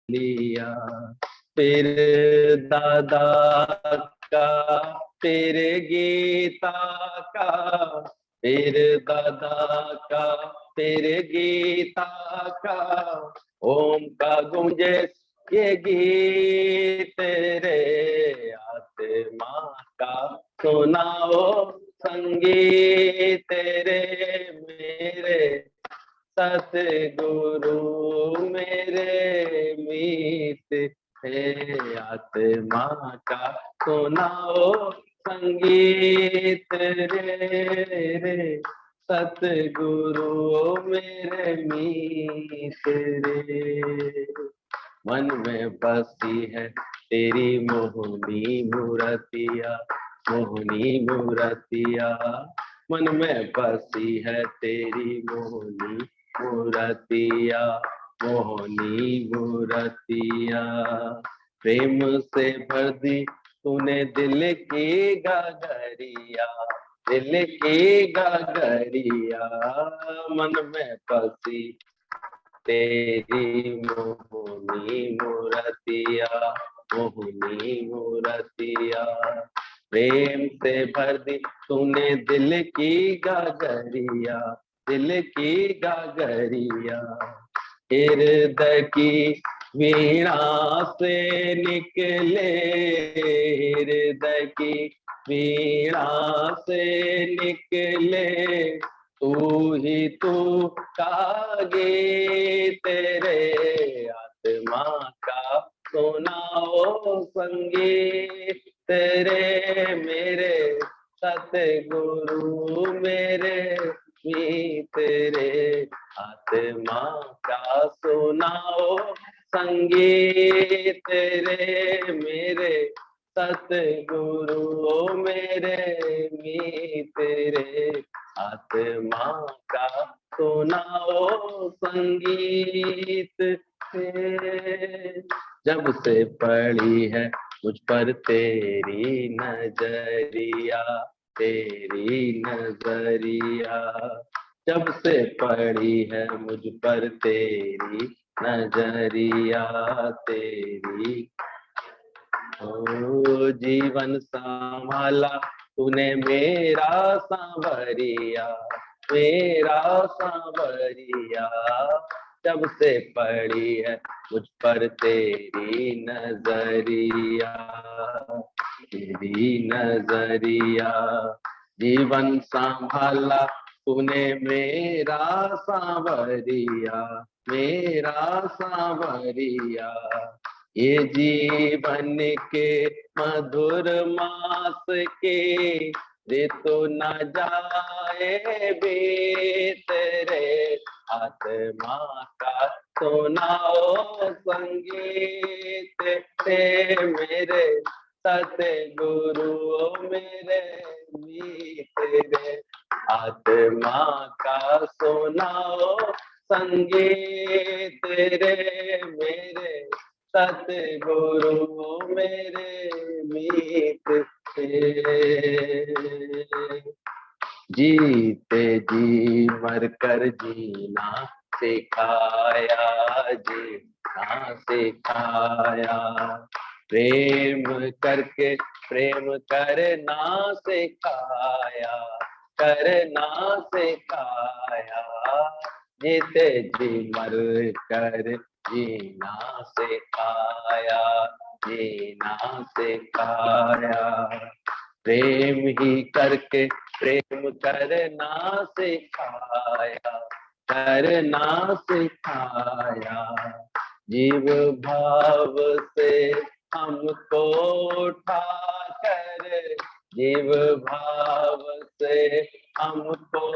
लिया। फिर दादा का, फिर गीता का, फिर दादा का, फिर गीता का, ओम का गूंजे ये गीत रे, आत्मा का सुनाओ संगीत रे, मेरे सतगुरु मेरे मीत है, आत्मा का सुनाओ संगीत रे, सतगुरु मेरे मीत रे। मन में बसी है तेरी मोहनी मूर्तिया, मोहनी मूर्तिया, मन में बसी है तेरी मोहनी मूर्तिया, मोहनी मूर्तिया। प्रेम से भर दी तूने दिल की गगरिया, दिल की गगरिया, मन में बसी तेरी मोहनी मूर्तिया, मोहनी मूर्तिया। प्रेम से भर दी तूने दिल की गगरिया, दिल की गगरिया। हृदय की वीणा से निकले, हृदय की वीणा से निकले, तू ही तू कागे तेरे, आत्मा का सुनाओ संगीत तेरे, मेरे सतगुरु मेरे मीत रे, आत्मा का सुनाओ संगीत रे, मेरे सतगुरु मेरे मीत रे, आत्मा का सुनाओ संगीत रे। जब से पड़ी है मुझ पर तेरी नजरिया, तेरी नजरिया, जब से पड़ी है मुझ पर तेरी नजरिया, तेरी ओ जीवन संभाला तूने मेरा सांवरिया, मेरा सांवरिया, जब से पड़ी है मुझ पर तेरी नजरिया, तेरी नजरिया। जीवन संभाला तूने मेरा सांवरिया, मेरा सांवरिया। ये जीवन के मधुर मास के ऋतु न जाए बीत रे, आत्मा का सुनाओ संगीत रे, मेरे सतगुरु मेरे मीत रे, आत्मा का सुनाओ संगीत रे, मेरे सतगुरु मेरे मीत थे। जीते जी मर कर जीना सिखाया, जीना सिखाया, प्रेम करके प्रेम करना सिखाया, करना सिखाया, जीते जी मर कर जीना सिखाया, जीना सिखाया, प्रेम ही करके प्रेम करना सिखाया, करना सिखाया, जीव भाव से हमको उठा कर, जीव भाव से हमको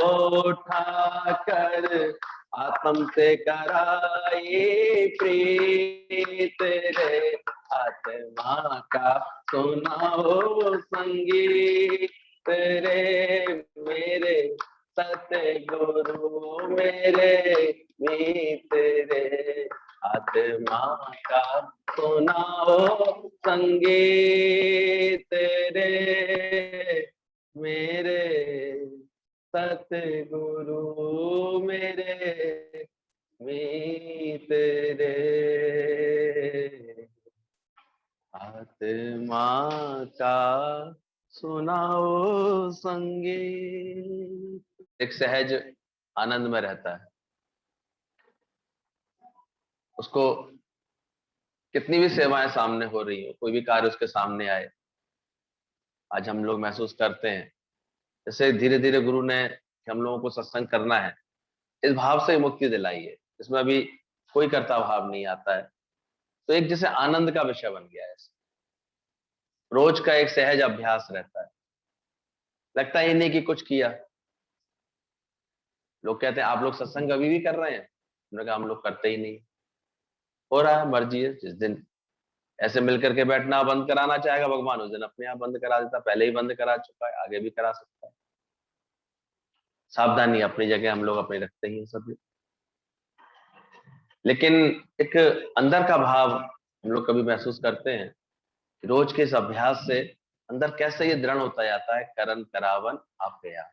उठा कर, आत्म से कराई प्रीत रे, आत्मा का सुनाओ संगीत रे, मेरे सतगुरु मेरे मीत रे, आत्मा का सुनाओ संगीत रे, मेरे सतगुरु मेरे मीत रे। आत्मा का सुनाओ संगीत। एक सहज आनंद में रहता है, उसको कितनी भी सेवाएं सामने हो रही हो, कोई भी कार्य उसके सामने आए, आज हम लोग महसूस करते हैं जैसे धीरे धीरे गुरु ने कि हम लोगों को सत्संग करना है, इस भाव से मुक्ति दिलाई है, इसमें अभी कोई कर्ता भाव नहीं आता है। तो एक जैसे आनंद का विषय बन गया है, रोज का एक सहज अभ्यास रहता है, लगता ही नहीं कि कुछ किया। लोग कहते हैं आप लोग सत्संग अभी भी कर रहे हैं, हमने कहा हम लोग करते ही नहीं। हो रहा है, मर्जी है, जिस दिन ऐसे मिलकर के बैठना बंद कराना चाहेगा भगवान उस दिन अपने आप बंद करा देता, पहले ही बंद करा चुका है, आगे भी करा सकता है। सावधानी अपनी जगह हम लोग अपने रखते ही हैं सभी, लेकिन एक अंदर का भाव हम लोग कभी महसूस करते हैं कि रोज के इस अभ्यास से अंदर कैसे ये दृढ़ होता जाता है, करन करावन आप गया,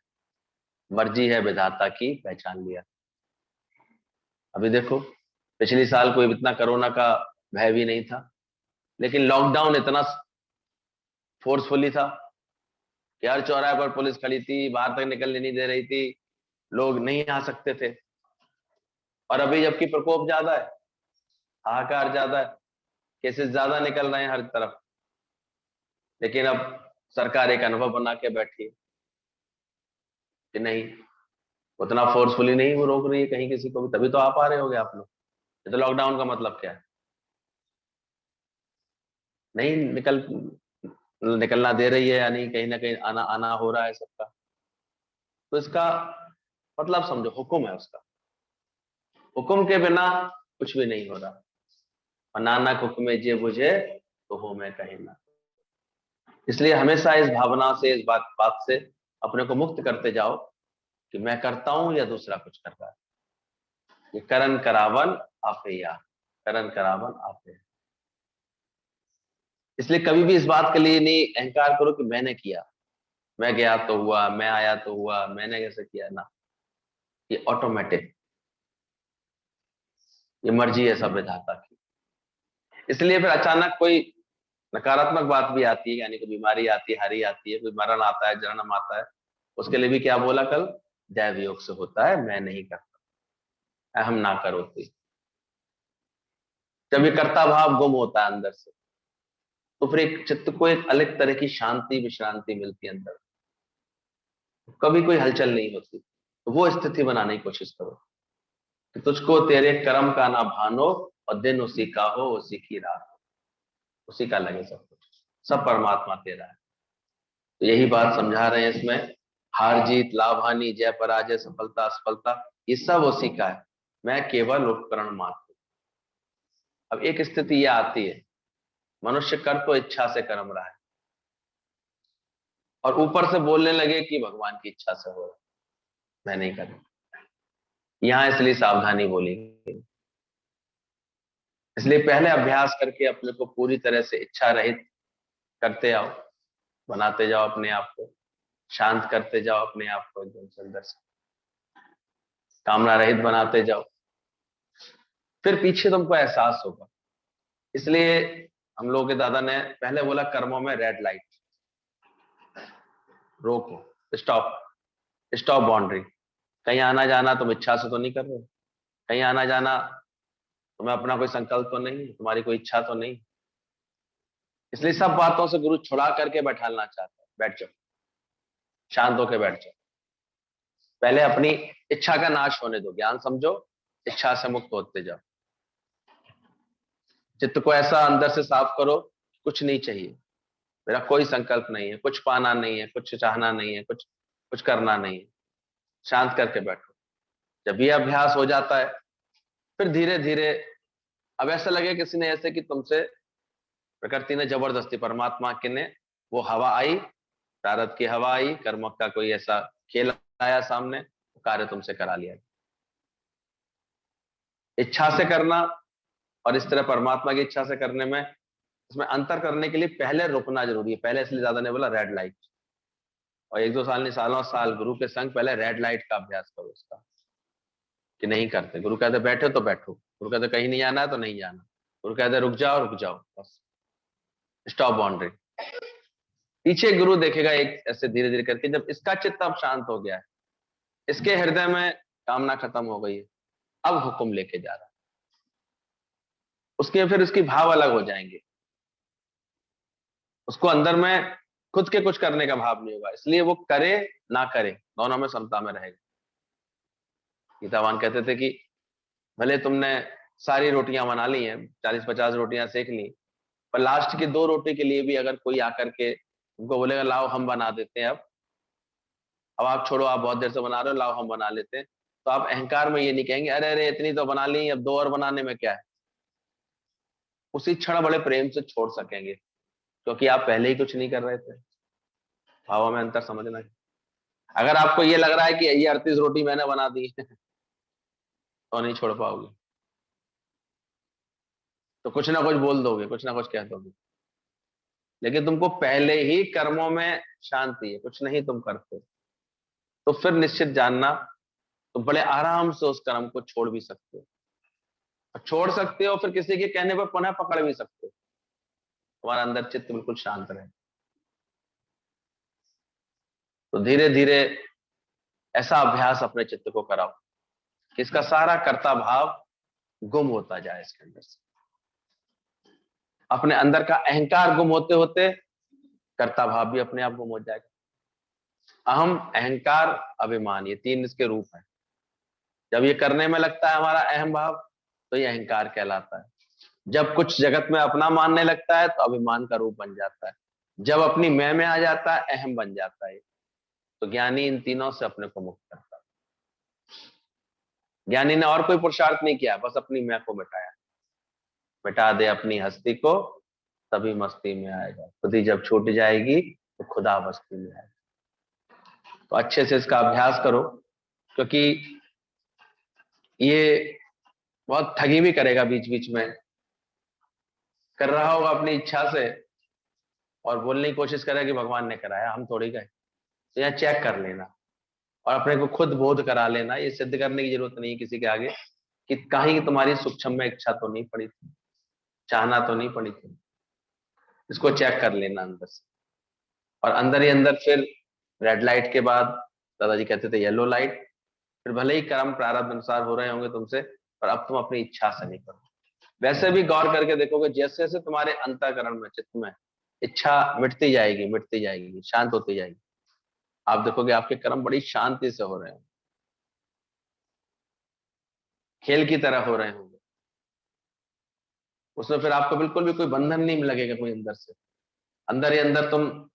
मर्जी है विधाता की पहचान लिया। अभी देखो पिछले साल कोई इतना कोरोना का भय भी नहीं था, लेकिन लॉकडाउन इतना फोर्सफुली था कि हर चौराहे पर पुलिस खड़ी थी, बाहर तक निकलने नहीं दे रही थी, लोग नहीं आ सकते थे। और अभी जबकि प्रकोप ज्यादा है, हाहाकार ज्यादा है, केसेस ज्यादा निकल रहे हैं हर तरफ, लेकिन अब सरकार एक अनुभव बना के बैठी है कि नहीं, उतना फोर्सफुली नहीं वो रोक रही है कहीं किसी को भी, तभी तो आप आ रहे होगे आप लोग। ये तो लॉकडाउन का मतलब क्या है, नहीं निकलना दे रही है, यानी कहीं ना कहीं आना आना हो रहा है सबका। तो इसका मतलब समझो, हुक्म है उसका, हुक्म के बिना कुछ भी नहीं हो रहा। और नानक हुक्मे जे बुझे तो हो मैं कहीं ना। इसलिए हमेशा इस भावना से, इस बात बात से अपने को मुक्त करते जाओ कि मैं करता हूं या दूसरा कुछ कर रहा है। ये करन करावन आपे या, करन करावन आपे। इसलिए कभी भी इस बात के लिए नहीं अहंकार करो कि मैंने किया, मैं गया तो हुआ, मैं आया तो हुआ, मैंने कैसे किया ना। ये ऑटोमेटिक, ये मर्जी है सब विधाता की। इसलिए फिर अचानक कोई नकारात्मक बात भी आती है, यानी कोई बीमारी आती है, हारी आती है, कोई मरण आता है, जन्म आता है, उसके लिए भी क्या बोला कल, दैव योग से होता है, मैं नहीं करता, अहम ना करोति। जब ये कर्ता भाव गुम होता है अंदर से, तो फिर एक चित्त को एक अलग तरह की शांति विश्रांति मिलती है अंदर, कभी कोई हलचल नहीं होती। तो वो स्थिति बनाने की कोशिश करो कि तुझको तेरे कर्म का ना भानो, और दिन उसी का हो, उसी की रात, उसी का लगे सब कुछ, सब परमात्मा तेरा है। तो यही बात समझा रहे हैं इसमें, हार जीत लाभ हानि जय पराजय सफलता असफलता ये सब उसी का है, मैं केवल उपकरण मात्र। अब एक स्थिति यह आती है, मनुष्य कर तो इच्छा से कर्म रहा है, और ऊपर से बोलने लगे कि भगवान की इच्छा से हो रहा है, मैं नहीं कर। यहां इसलिए सावधानी बोली, इसलिए पहले अभ्यास करके अपने को पूरी तरह से इच्छा रहित करते आओ, बनाते जाओ अपने आप को, शांत करते जाओ अपने आप को, एकदम से अंदर से कामना रहित बनाते जाओ, फिर पीछे तुमको एहसास होगा। इसलिए हम लोगों के दादा ने पहले बोला कर्मों में रेड लाइट, रोको, स्टॉप, स्टॉप बाउंड्री। कहीं आना जाना तुम इच्छा से तो नहीं कर रहे हो, कहीं आना जाना तुम्हें अपना कोई संकल्प तो नहीं, तुम्हारी कोई इच्छा तो नहीं। इसलिए सब बातों से गुरु छुड़ा करके बैठालना चाहता है, बैठ जाओ, शांत होकर बैठ जाओ, पहले अपनी इच्छा का नाश होने दो, ज्ञान समझो, इच्छा से मुक्त होते जाओ, चित्त को ऐसा अंदर से साफ करो, कुछ नहीं चाहिए, मेरा कोई संकल्प नहीं है, कुछ पाना नहीं है, कुछ चाहना नहीं है, कुछ कुछ करना नहीं है, शांत करके बैठो। जब ये अभ्यास हो जाता है, फिर धीरे धीरे अब ऐसा लगे किसी ने ऐसे कि तुमसे प्रकृति ने जबरदस्ती, परमात्मा के ने वो हवा आई, प्रारब्ध की हवा आई, कर्म का कोई ऐसा खेल आया सामने, कार्य तुमसे करा लिया। इच्छा से करना और इस तरह परमात्मा की इच्छा से करने में, इसमें अंतर करने के लिए पहले रुकना जरूरी है। पहले इसलिए ज्यादा ने बोला रेड लाइट, और एक दो साल नहीं, सालों साल गुरु के संग पहले रेड लाइट का अभ्यास करो उसका, कि नहीं करते, गुरु कहते बैठो तो बैठो, गुरु कहते कहीं नहीं जाना है तो नहीं जाना, गुरु कहते रुक जाओ बस। Stop boundary. पीछे गुरु देखेगा एक ऐसे धीरे धीरे करके, जब इसका चित्त अब शांत हो गया है, इसके हृदय में कामना खत्म हो गई है, अब हुक्म लेके जा रहा है, उसके फिर उसकी भाव अलग हो जाएंगे, उसको अंदर में खुद के कुछ करने का भाव नहीं होगा, इसलिए वो करे ना करे दोनों में समता में रहेगा। गीतावान कहते थे कि भले तुमने सारी रोटियां बना ली हैं, 40-50 रोटियां सेक ली, पर लास्ट की 2 रोटी के लिए भी अगर कोई आकर के उनको बोलेगा लाओ हम बना देते हैं, अब आप छोड़ो, आप बहुत देर से बना रहे हो, लाओ हम बना लेते हैं, तो आप अहंकार में ये नहीं कहेंगे अरे अरे इतनी तो बना ली, अब 2 और बनाने में क्या है। उसी क्षण बड़े प्रेम से छोड़ सकेंगे, क्योंकि आप पहले ही कुछ नहीं कर रहे थे। भावों में अंतर समझना है। अगर आपको ये लग रहा है कि ये 38 रोटी मैंने बना दी तो नहीं छोड़ पाओगे, तो कुछ ना कुछ बोल दोगे, कुछ ना कुछ कह दोगे। लेकिन तुमको पहले ही कर्मों में शांति है, कुछ नहीं तुम करते, तो फिर निश्चित जानना तो बड़े आराम से उस कर्म को छोड़ भी सकते हो, छोड़ सकते हो, फिर किसी के कहने पर पुनः पकड़ भी सकते हो, तुम्हारा अंदर चित्त बिल्कुल शांत रहे। तो धीरे धीरे ऐसा अभ्यास अपने चित्त को कराओ कि इसका सारा कर्ता भाव गुम होता जाए इसके अंदर से। अपने अंदर का अहंकार गुम होते होते कर्ता भाव भी अपने आप गुम हो जाएगा। अहम, अहंकार, अभिमान, ये 3 इसके रूप हैं। जब ये करने में लगता है हमारा अहम भाव, तो ये अहंकार कहलाता है। जब कुछ जगत में अपना मानने लगता है तो अभिमान का रूप बन जाता है। जब अपनी मैं में आ जाता है, अहम बन जाता है। तो ज्ञानी इन तीनों से अपने को मुक्त करता है। ज्ञानी ने और कोई पुरुषार्थ नहीं किया, बस अपनी मैं को मिटाया। मिटा दे अपनी हस्ती को, तभी मस्ती में आएगा। खुद ही जब छूट जाएगी तो खुदा मस्ती में आएगा। तो अच्छे से इसका अभ्यास करो, क्योंकि ये बहुत ठगी भी करेगा बीच बीच में। कर रहा होगा अपनी इच्छा से और बोलने की कोशिश करेगा कि भगवान ने कराया, हम थोड़ी गए। तो यहाँ चेक कर लेना और अपने को खुद बोध करा लेना। ये सिद्ध करने की जरूरत नहीं है किसी के आगे कि कहीं तुम्हारी सूक्ष्म में इच्छा तो नहीं पड़ी थी, चाहना तो नहीं पड़ी थी। इसको चेक कर लेना अंदर से, और अंदर ही अंदर फिर रेड लाइट के बाद दादाजी कहते थे येलो लाइट, फिर भले ही कर्म प्रारब्ध अनुसार हो रहे होंगे तुमसे, पर अब तुम अपनी इच्छा से नहीं करो। वैसे भी गौर करके देखोगे, जैसे जैसे तुम्हारे अंतःकरण में, चित्त में इच्छा मिटती जाएगी, शांत होती जाएगी, आप देखोगे आपके कर्म बड़ी शांति से हो रहे होंगे, खेल की तरह हो रहे होंगे। उसमें फिर आपको बिल्कुल भी कोई बंधन नहीं लगेगा, कोई अंदर से, अंदर ही अंदर तुम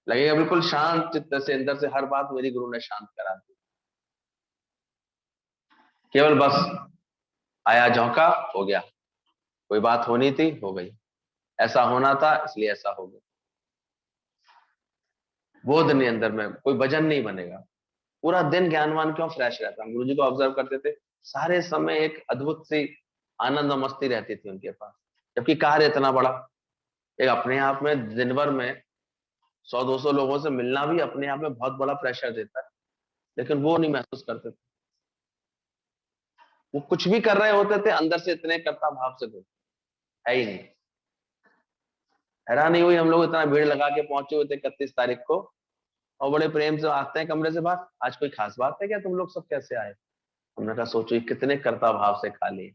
लगेगा बिल्कुल शांत चित्त से, अंदर से हर बात मेरी गुरु ने शांत करा दी। केवल बस आया, झोंका, हो गया। कोई बात होनी थी, हो गई। ऐसा होना था, इसलिए ऐसा हो गया। बोध नहीं अंदर में, कोई वजन नहीं बनेगा। पूरा दिन ज्ञानवान क्यों फ्रेश रहता। हम गुरु जी को ऑब्जर्व करते थे, सारे समय एक अद्भुत सी आनंद और मस्ती रहती थी उनके पास, जबकि कार्य इतना बड़ा। एक अपने आप में दिन भर में 100-200 लोगों से मिलना भी अपने आप में बहुत बड़ा प्रेशर देता है, लेकिन वो नहीं महसूस करते थे। वो कुछ भी कर रहे होते थे, अंदर से इतने कर्ता भाव से थे, है ही नहीं। हैरानी हुई, हम लोग इतना भीड़ लगा के पहुंचे हुए थे 31 तारीख को, और बड़े प्रेम से आते हैं कमरे से बाहर, आज कोई खास बात है क्या, तुम लोग सब कैसे आए। हमने कहा सोचो कितने कर्ता भाव से खा लिए,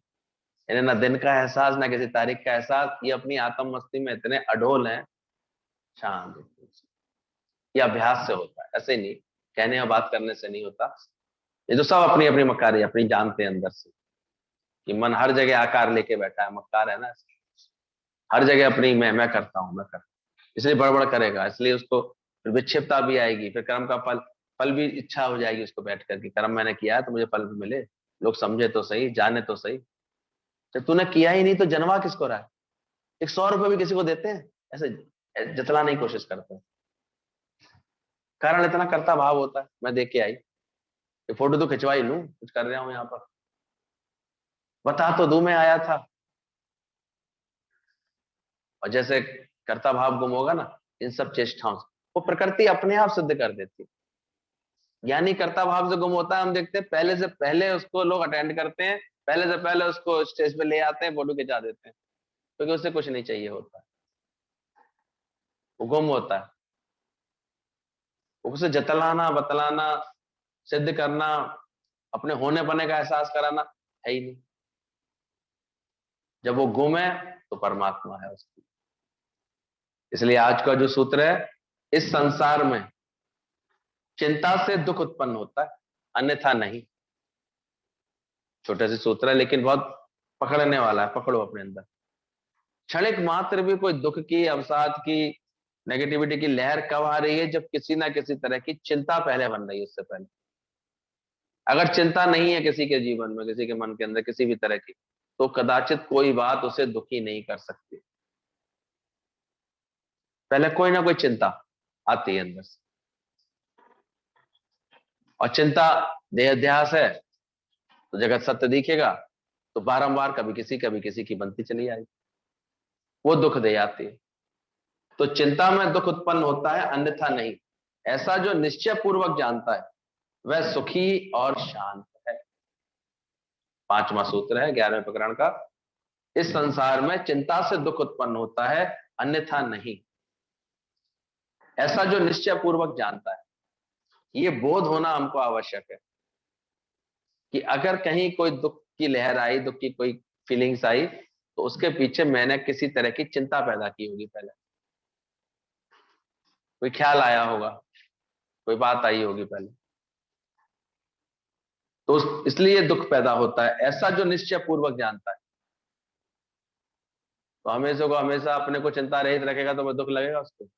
इन्हें ना दिन का एहसास ना किसी तारीख का एहसास, ये अपनी आत्म मस्ती में इतने अडोल हैं, शांत। ये अभ्यास से होता है, ऐसे नहीं कहने और बात करने से नहीं होता। ये तो सब अपनी अपनी मक्कारी अपनी जानते हैं अंदर से, कि मन हर जगह आकार लेके बैठा है, मक्कार है ना, हर जगह अपनी मैं करता हूं, मैं करता हूं, इसलिए बड़बड़ करेगा, इसलिए उसको फिर विक्षिप्तता भी आएगी, फिर कर्म का फल फल भी इच्छा हो जाएगी उसको बैठ करके, कर्म मैंने किया है तो मुझे फल भी मिले, लोग समझे तो सही, जाने तो सही। जब तूने किया ही नहीं तो जनवा किसको रहा है। 100 रुपए भी किसी को देते हैं, ऐसे जतलाने की कोशिश करते हैं, कारण इतना करता भाव होता है। मैं देख के आई, ये फोटो तो खिंचवा ही लूं, कुछ कर रहा हूं यहाँ पर, बता तो दूं मैं आया था। और जैसे कर्ता भाव गुम होगा ना इन सब चेष्टाओं से, वो प्रकृति अपने आप सिद्ध कर देती है। ज्ञानी कर्ता भाव से गुम होता है, हम देखते हैं पहले से पहले उसको लोग अटेंड करते हैं, पहले से पहले उसको स्टेज पे ले आते हैं, फोटो खिंचा देते हैं, क्योंकि उससे कुछ नहीं चाहिए होता है। वो गुम होता है। उसे जतलाना, बतलाना, सिद्ध करना, अपने होने पने का एहसास कराना है ही नहीं। जब वो गुम है तो परमात्मा है उसकी। इसलिए आज का जो सूत्र है, इस संसार में चिंता से दुख उत्पन्न होता है, अन्यथा नहीं। छोटे से सूत्र है लेकिन बहुत पकड़ने वाला है, पकड़ो अपने अंदर। क्षणिक मात्र भी कोई दुख की, अवसाद की, नेगेटिविटी की लहर कब आ रही है? जब किसी ना किसी तरह की चिंता पहले बन रही है उससे पहले। अगर चिंता नहीं है किसी के जीवन में, किसी के मन के अंदर किसी भी तरह की, तो कदाचित कोई बात उसे दुखी नहीं कर सकती। पहले कोई ना कोई चिंता आती है अंदर से, और चिंता देहाध्यास है तो जगत सत्य दिखेगा, तो बारंबार कभी किसी की बनती चली आएगी, वो दुख दे आती है। तो चिंता में दुख उत्पन्न होता है, अन्यथा नहीं। ऐसा जो निश्चय पूर्वक जानता है वह सुखी और शांत है। पांचवा सूत्र है 11वें प्रकरण का। इस संसार में चिंता से दुख उत्पन्न होता है, अन्यथा नहीं। ऐसा जो निश्चय पूर्वक जानता है, ये बोध होना हमको आवश्यक है कि अगर कहीं कोई दुख की लहर आई, दुख की कोई फीलिंग्स आई, तो उसके पीछे मैंने किसी तरह की चिंता पैदा की होगी। पहले कोई ख्याल आया होगा, कोई बात आई होगी पहले, तो इसलिए दुख पैदा होता है। ऐसा जो निश्चय पूर्वक जानता है, तो हमेशा को हमेशा अपने को चिंता रहित रखेगा तो वह दुख लगेगा उसको,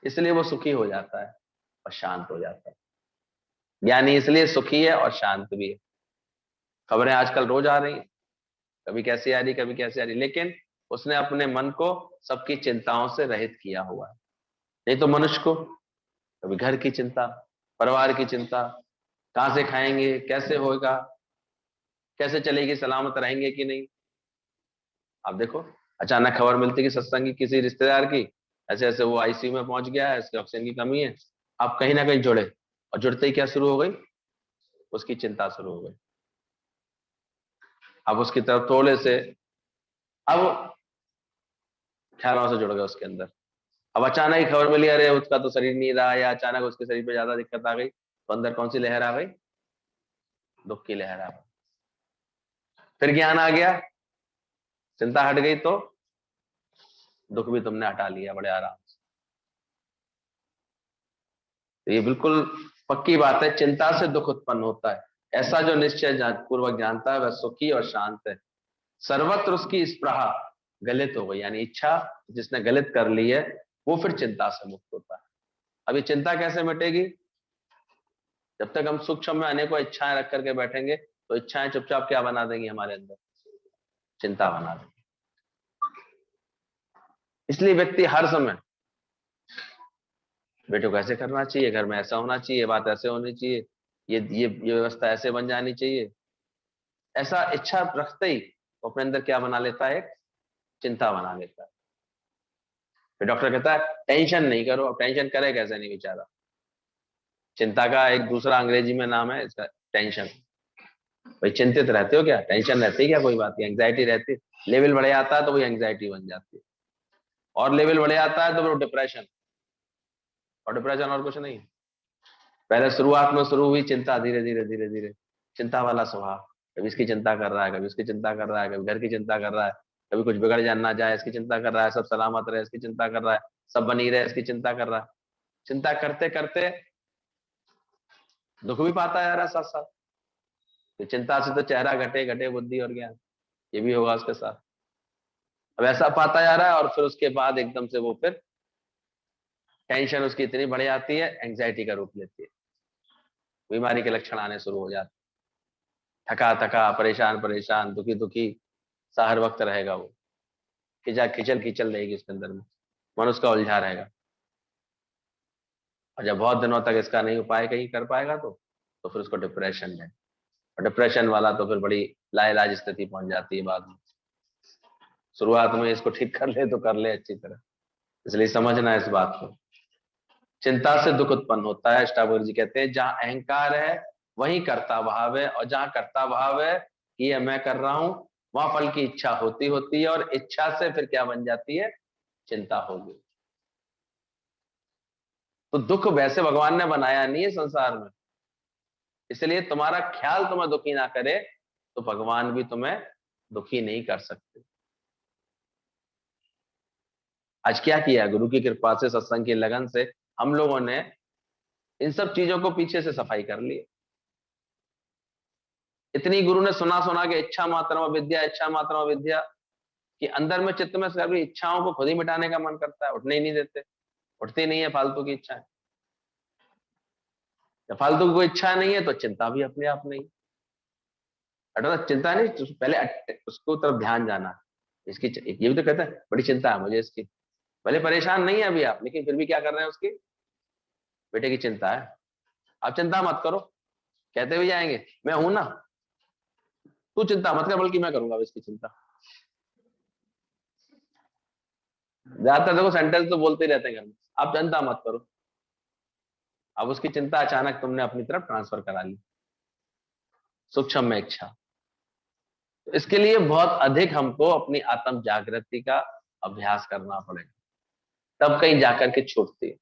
इसलिए वो सुखी हो जाता है और शांत हो जाता है। ज्ञानी इसलिए सुखी है और शांत भी है। खबरें आजकल रोज आ रही हैं, कभी कैसी आ रही, कभी कैसी आ रही, लेकिन उसने अपने मन को सबकी चिंताओं से रहित किया हुआ है। नहीं तो मनुष्य को कभी घर की चिंता, परिवार की चिंता, कहां से खाएंगे, कैसे होगा, कैसे चलेगी, सलामत रहेंगे कि नहीं। आप देखो, अचानक खबर मिलती कि सत्संगी किसी रिश्तेदार की ऐसे ऐसे वो आईसीयू में पहुंच गया है, इसके ऑक्सीजन की कमी है। आप कहीं ना कहीं जुड़े, और जुड़ते ही क्या शुरू हो गई? उसकी चिंता शुरू हो गई। अब उसकी तरफ थोड़े से, अब ख्यालों से जुड़ गए उसके अंदर। अब अचानक ही खबर मिली, अरे उसका तो शरीर नहीं रहा, या अचानक उसके शरीर पे ज्यादा दिक्कत आ गई, तो अंदर कौन सी लहर आ गई? दुख की लहर आ गई। फिर ज्ञान आ गया, चिंता हट गई, तो दुख भी तुमने हटा लिया बड़े आराम से। तो ये बिल्कुल पक्की बात है, चिंता से दुख उत्पन्न होता है। ऐसा जो निश्चय पूर्वक जानता है वह सुखी और शांत है। सर्वत्र उसकी स्पृहा गलित हो गई, यानी इच्छा जिसने गलित कर ली है, वो फिर चिंता से मुक्त होता है। अभी चिंता कैसे मिटेगी? जब तक हम सूक्ष्म में अनेकों इच्छाएं रख करके बैठेंगे, तो इच्छाएं चुपचाप क्या बना देंगी हमारे अंदर? चिंता बना देंगी। इसलिए व्यक्ति हर समय बेटे को ऐसे करना चाहिए, घर में ऐसा होना चाहिए, बात ऐसे होनी चाहिए, ये व्यवस्था ऐसे बन जानी चाहिए, ऐसा इच्छा रखते ही वो अपने अंदर क्या बना लेता है? एक चिंता बना लेता है। फिर डॉक्टर कहता है टेंशन नहीं करो। अब टेंशन करे कैसे? नहीं बेचारा। चिंता का एक दूसरा अंग्रेजी में नाम है इसका, टेंशन। भाई चिंतित रहते हो क्या? टेंशन रहती है क्या? कोई बात नहीं, एंग्जाइटी रहती है। लेवल बढ़े आता है तो वही एंग्जाइटी बन जाती है, और लेवल बढ़े आता है तो फिर डिप्रेशन। और डिप्रेशन और कुछ नहीं। पहले शुरुआत में शुरू हुई चिंता, धीरे धीरे धीरे धीरे चिंता वाला स्वभाव, कभी इसकी चिंता कर रहा है, कभी उसकी चिंता कर रहा है, कभी घर की चिंता कर रहा है, कभी कुछ बिगड़ जाना जाए इसकी चिंता कर रहा है, सब सलामत रहे इसकी चिंता कर रहा है, सब बनी रहे इसकी चिंता कर रहा है। चिंता करते करते दुख भी पाता जा रहा है साथ साथ। तो चिंता से तो चेहरा घटे घटे बुद्धि और ज्ञान, ये भी होगा उसके साथ। अब ऐसा पाता जा रहा है, और फिर उसके बाद एकदम से वो फिर टेंशन उसकी इतनी बढ़ जाती है, एंग्जाइटी का रूप लेती है, बीमारी के लक्षण आने शुरू हो जाते, थका थका, परेशान परेशान, दुखी दुखी सा हर वक्त रहेगा वो। खिंचा खिंचल खिंचल रहेगी उसके अंदर में, मन उसका उलझा रहेगा। और जब बहुत दिनों तक इसका नहीं उपाय कहीं कर पाएगा, तो फिर उसको डिप्रेशन है, और डिप्रेशन वाला तो फिर बड़ी लाइलाज स्थिति पहुंच जाती है बाद में। शुरुआत में इसको ठीक कर ले तो कर ले अच्छी तरह। इसलिए समझना है इस बात को। चिंता से दुख उत्पन्न होता है। अष्टावक्र जी कहते हैं जहां अहंकार है वहीं कर्ता भाव है, और जहां कर्ता भाव है कि ये मैं कर रहा हूं, वहां फल की इच्छा होती होती है, और इच्छा से फिर क्या बन जाती है? चिंता होगी। तो दुख वैसे भगवान ने बनाया नहीं है संसार में, इसलिए तुम्हारा ख्याल तुम्हें दुखी ना करे तो भगवान भी तुम्हें दुखी नहीं कर सकते। आज क्या किया, गुरु की कृपा से, सत्संग की लगन से हम लोगों ने इन सब चीजों को पीछे से सफाई कर ली। इतनी गुरु ने सुना सुना के इच्छा मात्रम विद्या, इच्छा मात्रम विद्या, कि अंदर में चित्त में सभी इच्छाओं को खुद ही मिटाने का मन करता है, उठने ही नहीं देते, उठती नहीं है फालतू की इच्छाएं। जब फालतू की कोई इच्छा नहीं है तो चिंता भी अपने आप नहीं। अटल चिंता नहीं, तो पहले उसको तरफ ध्यान जाना, इसकी ये भी तो कहता है बड़ी चिंता है मुझे इसकी। भले परेशान नहीं है अभी आप, लेकिन फिर भी क्या कर रहे हैं, उसकी बेटे की चिंता है। आप चिंता मत करो, कहते भी जाएंगे मैं हूं ना, तू चिंता मत कर, बल्कि मैं करूंगा इसकी चिंता। ज्यादातर देखो सेंटेंस तो बोलते ही रहते हैं घर में, आप चिंता मत करो। अब उसकी चिंता अचानक तुमने अपनी तरफ ट्रांसफर करा ली, सूक्ष्म में इच्छा। तो इसके लिए बहुत अधिक हमको अपनी आत्म जागृति का अभ्यास करना पड़ेगा, तब कहीं जाकर के छूटती है,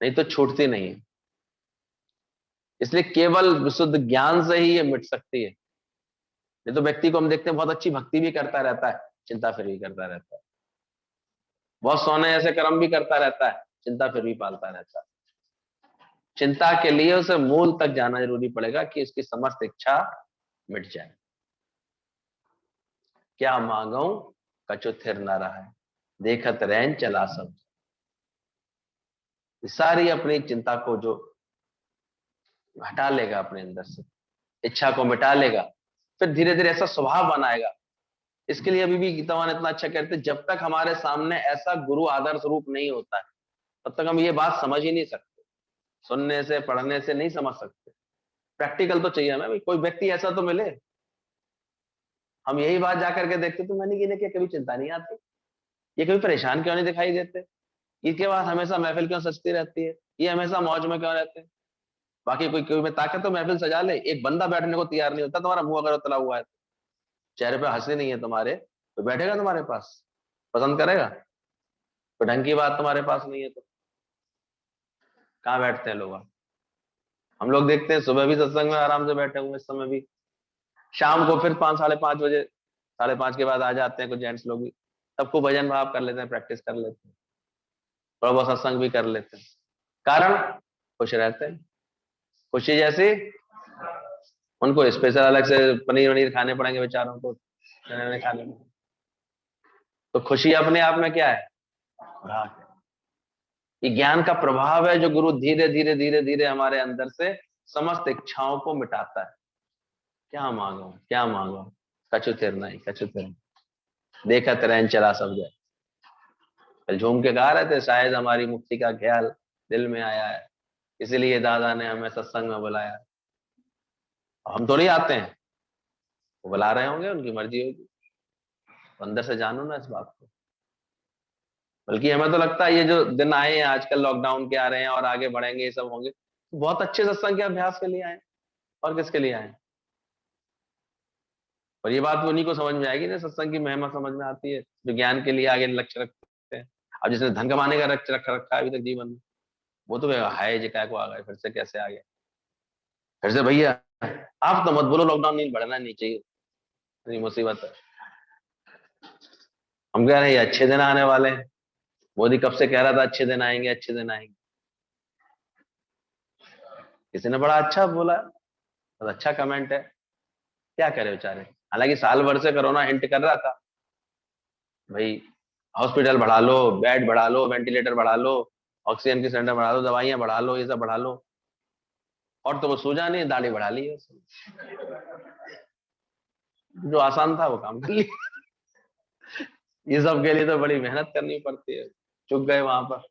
नहीं तो छूटती नहीं है। इसलिए केवल विशुद्ध ज्ञान से ही ये मिट सकती है। नहीं तो व्यक्ति को हम देखते हैं बहुत अच्छी भक्ति भी करता रहता है, चिंता फिर भी करता रहता है, बहुत सोने जैसे कर्म भी करता रहता है, चिंता फिर भी पालता रहता है। चिंता के लिए उसे मूल तक जाना जरूरी पड़ेगा कि इसकी समस्त इच्छा मिट जाए। क्या मांगू कछु थिर न रहा है, देखत रैन चला सब। सारी अपनी चिंता को जो हटा लेगा अपने अंदर से, इच्छा को मिटा लेगा, फिर धीरे धीरे ऐसा स्वभाव बनाएगा। इसके लिए अभी भी गीता इतना अच्छा कहते हैं, जब तक हमारे सामने ऐसा गुरु आदर्श रूप नहीं होता है तब तक हम ये बात समझ ही नहीं सकते। सुनने से पढ़ने से नहीं समझ सकते, प्रैक्टिकल तो चाहिए हमें, कोई व्यक्ति ऐसा तो मिले। हम यही बात जाकर के देखते तो मैंने कि कभी चिंता नहीं आती, ये कभी परेशान क्यों नहीं दिखाई देते, इसके बाद हमेशा महफिल क्यों सजती रहती है, ये हमेशा मौज में क्यों रहते हैं। बाकी कोई कोई में ताकत तो महफिल सजा ले, एक बंदा बैठने को तैयार नहीं होता, तुम्हारा मुंह अगर उतला हुआ है, चेहरे पे हंसी नहीं है तुम्हारे, तो बैठेगा तुम्हारे पास, पसंद करेगा? तो ढंग की बात तुम्हारे पास नहीं है तो कहाँ बैठते हैं लोग? हम लोग देखते हैं सुबह भी सत्संग में आराम से बैठे हुए, इस समय भी, शाम को फिर 5, 5:30 बजे, 5:30 के बाद आ जाते हैं कुछ जेंट्स लोग भी, सबको भजन भाव कर लेते हैं, प्रैक्टिस कर लेते हैं, थोड़ा बहुत सत्संग भी कर लेते हैं। कारण खुश रहते हैं, खुशी जैसी उनको स्पेशल अलग से पनीर वनीर खाने पड़ेंगे बेचारों को खाने में। तो खुशी अपने आप में क्या है, खुराक है। ये ज्ञान का प्रभाव है जो गुरु धीरे धीरे धीरे धीरे हमारे अंदर से समस्त इच्छाओं को मिटाता है। क्या मांगो, क्या मांगो, कछु थिर नहीं, कछु थिर नहीं, देखा तरह चला सब जाए। कल झूम के गा रहे थे, शायद हमारी मुक्ति का ख्याल दिल में आया है, इसीलिए दादा ने हमें सत्संग में बुलाया। हम थोड़ी आते हैं, वो बुला रहे होंगे, उनकी मर्जी होगी। अंदर से जानो ना इस बात को। बल्कि हमें तो लगता है ये जो दिन आए हैं आजकल, लॉकडाउन के आ रहे हैं और आगे बढ़ेंगे, ये सब होंगे, बहुत अच्छे सत्संग के अभ्यास के लिए आए, और किसके लिए आए। और ये बात उन्हीं को समझ में आएगी ना, सत्संग की महिमा समझ में आती है, जो ज्ञान के लिए आगे लक्ष्य रखते हैं। अब जिसने धन कमाने का लक्ष्य रखा है अभी तक जीवन में, वो तो हाय जिका को आ गए, फिर से कैसे आ गए, फिर से भैया आप तो मत बोलो लॉकडाउन नहीं बढ़ना नहीं चाहिए, इतनी मुसीबत है। हम कह रहे हैं ये अच्छे दिन आने वाले हैं, मोदी कब से कह रहा था अच्छे दिन आएंगे, अच्छे दिन आएंगे। किसी ने बड़ा अच्छा बोला, बहुत अच्छा कमेंट है, क्या करे बेचारे। हालांकि साल भर से कोरोना हिंट कर रहा था भाई, हॉस्पिटल बढ़ा लो, बेड बढ़ा लो, वेंटिलेटर बढ़ा लो, ऑक्सीजन की सिलेंडर बढ़ा लो, दवाइयां बढ़ा लो, ये सब बढ़ा लो, और तो वो सूझा नहीं, दाढ़ी बढ़ा ली है। जो आसान था वो काम कर लिया। ये सब के लिए तो बड़ी मेहनत करनी पड़ती है, चुक गए वहां पर।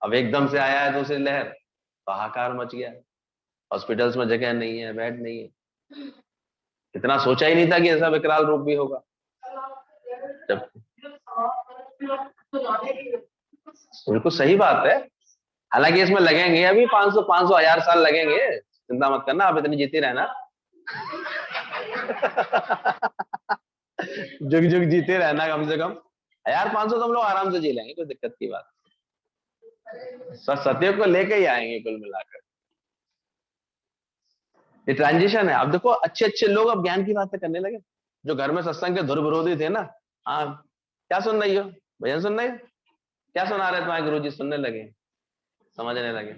अब एकदम से आया है दूसरी लहर, तो हाहाकार मच गया, हॉस्पिटल्स में जगह नहीं है, बेड नहीं है। इतना सोचा ही नहीं था कि ऐसा विकराल रूप भी होगा। जब बिल्कुल सही बात है, हालांकि इसमें लगेंगे अभी 500 500 1000 साल लगेंगे, चिंता मत करना, आप इतनी जीती रहना। जुग जुग जीते रहना, कम से कम 1500 तो हम लोग आराम से जी लेंगे, कोई दिक्कत की बात। सत्य को लेके ही आएंगे कुल मिलाकर। ये ट्रांजिशन है। अब देखो अच्छे अच्छे लोग अब ज्ञान की बातें करने लगे, जो घर में सत्संग के धुर विरोधी थे ना। हाँ, क्या सुन रही हो, भजन सुन रही हो, क्या सुना रहे तुम्हारे गुरु जी, सुनने लगे, समझने लगे।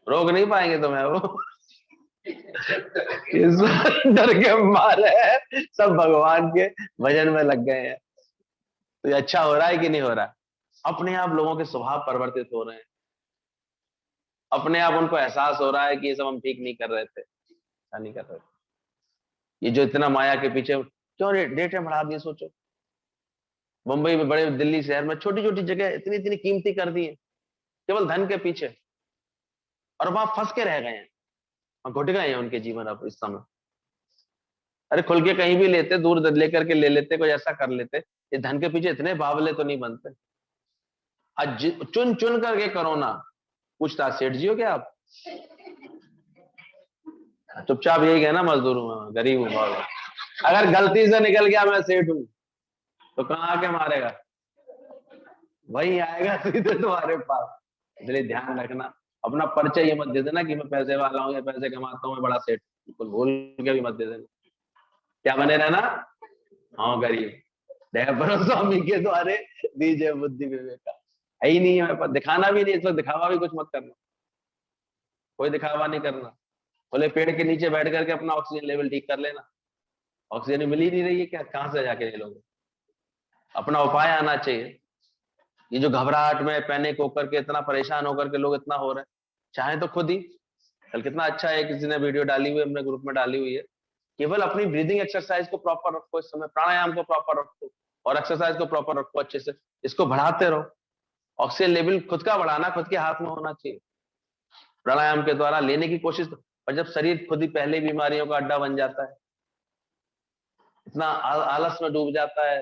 रोक नहीं पाएंगे तुम्हें वो। इस डर के मारे सब भगवान के भजन में लग गए हैं। तो ये अच्छा हो रहा है कि नहीं हो रहा? अपने आप लोगों के स्वभाव परिवर्तित हो रहे हैं, अपने आप उनको एहसास हो रहा है कि ये सब हम ठीक नहीं कर रहे थे, अच्छा नहीं कर रहे थे। ये जो इतना माया के पीछे क्यों रेटें बढ़ा दी, सोचो। मुंबई में, बड़े दिल्ली शहर में छोटी छोटी जगह इतनी इतनी कीमती कर दी है, केवल धन के पीछे, और वहां फंस के रह गए हैं, वहां घुट गए हैं उनके जीवन अब इस समय। अरे खुल के कहीं भी लेते, दूर लेकर के ले लेते, कोई ऐसा कर लेते। ये धन के पीछे इतने बावले तो नहीं बनते। आज चुन चुन करके करो ना। पूछता सेठ जी हो क्या आप? चुपचाप यही कहना मजदूर हूं, गरीब हूं बहुत। अगर गलती से निकल गया मैं सेठ हूं, तो कहाँ आके मारेगा? वही आएगा सीधे तुम्हारे पास। इसलिए ध्यान रखना, अपना परिचय ये मत दे देना कि मैं पैसे वाला हूँ या पैसे कमाता हूँ, मैं बड़ा सेठ। बिल्कुल भूल के भी मत दे देना। क्या बने रहना? हाँ, गरीब। दया स्वामी के द्वारे दीजिए बुद्धि विवेका। है ही नहीं है मेरे पास, दिखाना भी नहीं, इसमें दिखावा भी कुछ मत करना, कोई दिखावा नहीं करना। बोले पेड़ के नीचे बैठ करके अपना ऑक्सीजन लेवल ठीक कर लेना। ऑक्सीजन मिल ही नहीं रही है क्या, कहां से जाके ले लोगे? अपना उपाय आना चाहिए। ये जो घबराहट में पैनिक होकर के, इतना परेशान होकर के लोग इतना हो रहे हैं, चाहे तो खुद ही। कल कितना अच्छा है, किसी ने वीडियो डाली हुई है, अपने ग्रुप में डाली हुई है। केवल अपनी ब्रीदिंग एक्सरसाइज को प्रॉपर रखो, इस समय प्राणायाम को प्रॉपर रखो, और एक्सरसाइज को प्रॉपर रखो अच्छे से। इसको बढ़ाते रहो। ऑक्सीजन लेवल खुद का बढ़ाना खुद के हाथ में होना चाहिए। प्राणायाम के द्वारा लेने की कोशिश। और जब शरीर खुद ही पहले बीमारियों का अड्डा बन जाता है, इतना आलस में डूब जाता है,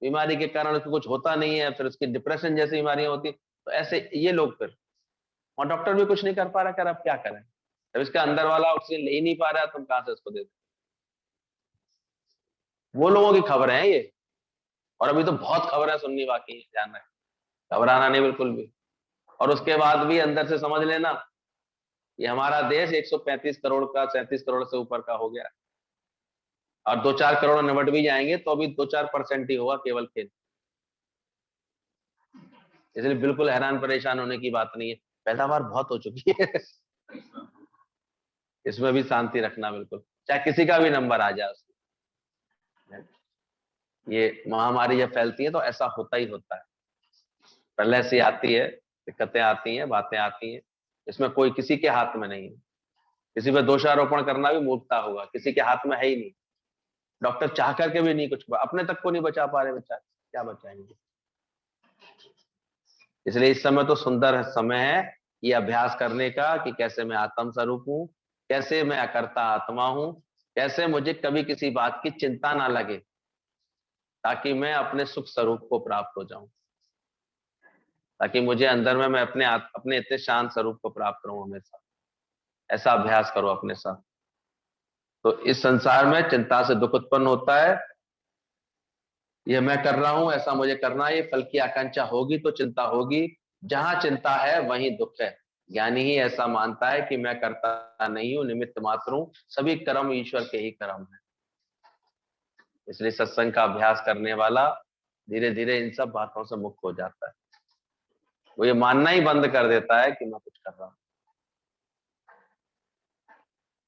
बीमारी के कारण उसको कुछ होता नहीं है, फिर उसकी डिप्रेशन जैसी बीमारियां होती, तो ऐसे ये लोग फिर, और डॉक्टर भी कुछ नहीं कर पा रहा, कर अब क्या करें? जब इसका अंदर वाला ऑक्सीजन ले ही नहीं पा रहा है, तुम कहां से उसको दे दो? वो लोगों की खबरें हैं ये। और अभी तो बहुत खबरें सुननी बाकी है, ध्यान रखें, घबराना नहीं बिल्कुल भी। और उसके बाद भी अंदर से समझ लेना, ये हमारा देश 135 करोड़ का, 37 करोड़ से ऊपर का हो गया। और 2-4 करोड़ निबट भी जाएंगे तो अभी 2-4% ही होगा केवल खेल। इसलिए बिल्कुल हैरान परेशान होने की बात नहीं है, पैदावार बहुत हो चुकी है। इसमें भी शांति रखना बिल्कुल, चाहे किसी का भी नंबर आ जाए उसमें। ये महामारी जब फैलती है तो ऐसा होता ही होता है। पहले से आती है, दिक्कतें आती हैं, बातें आती हैं। इसमें कोई किसी के हाथ में नहीं है। किसी पे दोषारोपण करना भी मूर्खता होगा, किसी के हाथ में है ही नहीं। डॉक्टर चाह करके भी नहीं, कुछ अपने तक को नहीं बचा पा रहे बेचारे, क्या बचाएंगे? इसलिए इस समय तो सुंदर समय है ये अभ्यास करने का, कि कैसे मैं आत्म स्वरूप हूँ, कैसे मैं अकर्ता आत्मा हूँ, कैसे मुझे कभी किसी बात की चिंता ना लगे, ताकि मैं अपने सुख स्वरूप को प्राप्त हो जाऊं। ताकि मुझे अंदर में मैं अपने इतने शांत स्वरूप को प्राप्त करूं हमेशा। ऐसा अभ्यास करो अपने साथ। तो इस संसार में चिंता से दुख उत्पन्न होता है। ये मैं कर रहा हूं, ऐसा मुझे करना है, ये फल की आकांक्षा होगी तो चिंता होगी। जहां चिंता है वहीं दुख है। ज्ञानी ही ऐसा मानता है कि मैं करता नहीं हूं, निमित्त मात्र हूं, सभी कर्म ईश्वर के ही कर्म है। इसलिए सत्संग का अभ्यास करने वाला धीरे धीरे इन सब बातों से मुक्त हो जाता है। वो ये मानना ही बंद कर देता है कि मैं कुछ कर रहा हूं।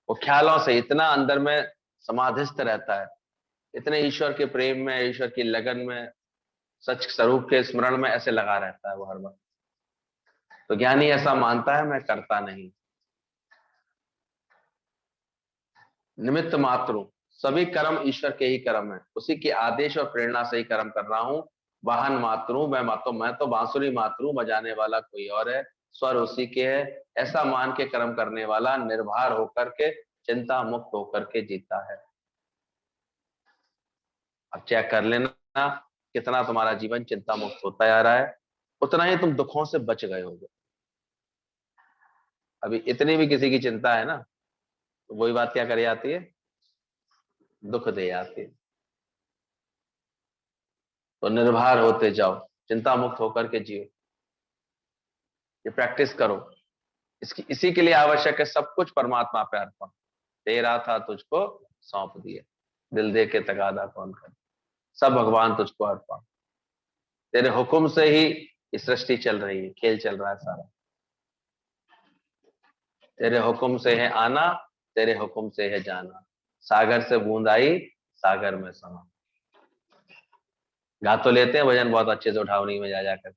वो ख्यालों से इतना अंदर में समाधिस्थ रहता है, इतने ईश्वर के प्रेम में, ईश्वर की लगन में, सच स्वरूप के स्मरण में ऐसे लगा रहता है वो हर वक्त। तो ज्ञानी ऐसा मानता है, मैं करता नहीं, निमित्त मात्र हूं, सभी कर्म ईश्वर के ही कर्म है, उसी के आदेश और प्रेरणा से ही कर्म कर रहा हूं। वाहन मात्र हूं, मैं तो बांसुरी मात्र हूं, बजाने वाला कोई और है, स्वर उसी के है। ऐसा मान के कर्म करने वाला निर्भर होकर के, चिंता मुक्त होकर के जीता है। अब चेक कर लेना कितना तुम्हारा जीवन चिंता मुक्त होता जा रहा है, उतना ही तुम दुखों से बच गए होगे। अभी इतनी भी किसी की चिंता है ना, तो वही बात क्या कर जाती है, दुख दे जाती है। तो निर्भर होते जाओ, चिंता मुक्त होकर के जियो। ये प्रैक्टिस करो। इसी के लिए आवश्यक है सब कुछ परमात्मा पे अर्पण। तेरा था तुझको सौंप दिया, दिल दे के तगादा कौन करे, सब भगवान तुझको अर्पण। तेरे हुक्म से ही ये सृष्टि चल रही है, खेल चल रहा है सारा। तेरे हुक्म से है आना, तेरे हुक्म से है जाना, सागर से बूंद आई सागर में समा। गा तो लेते हैं भजन बहुत अच्छे से उठावनी में जा जाकर,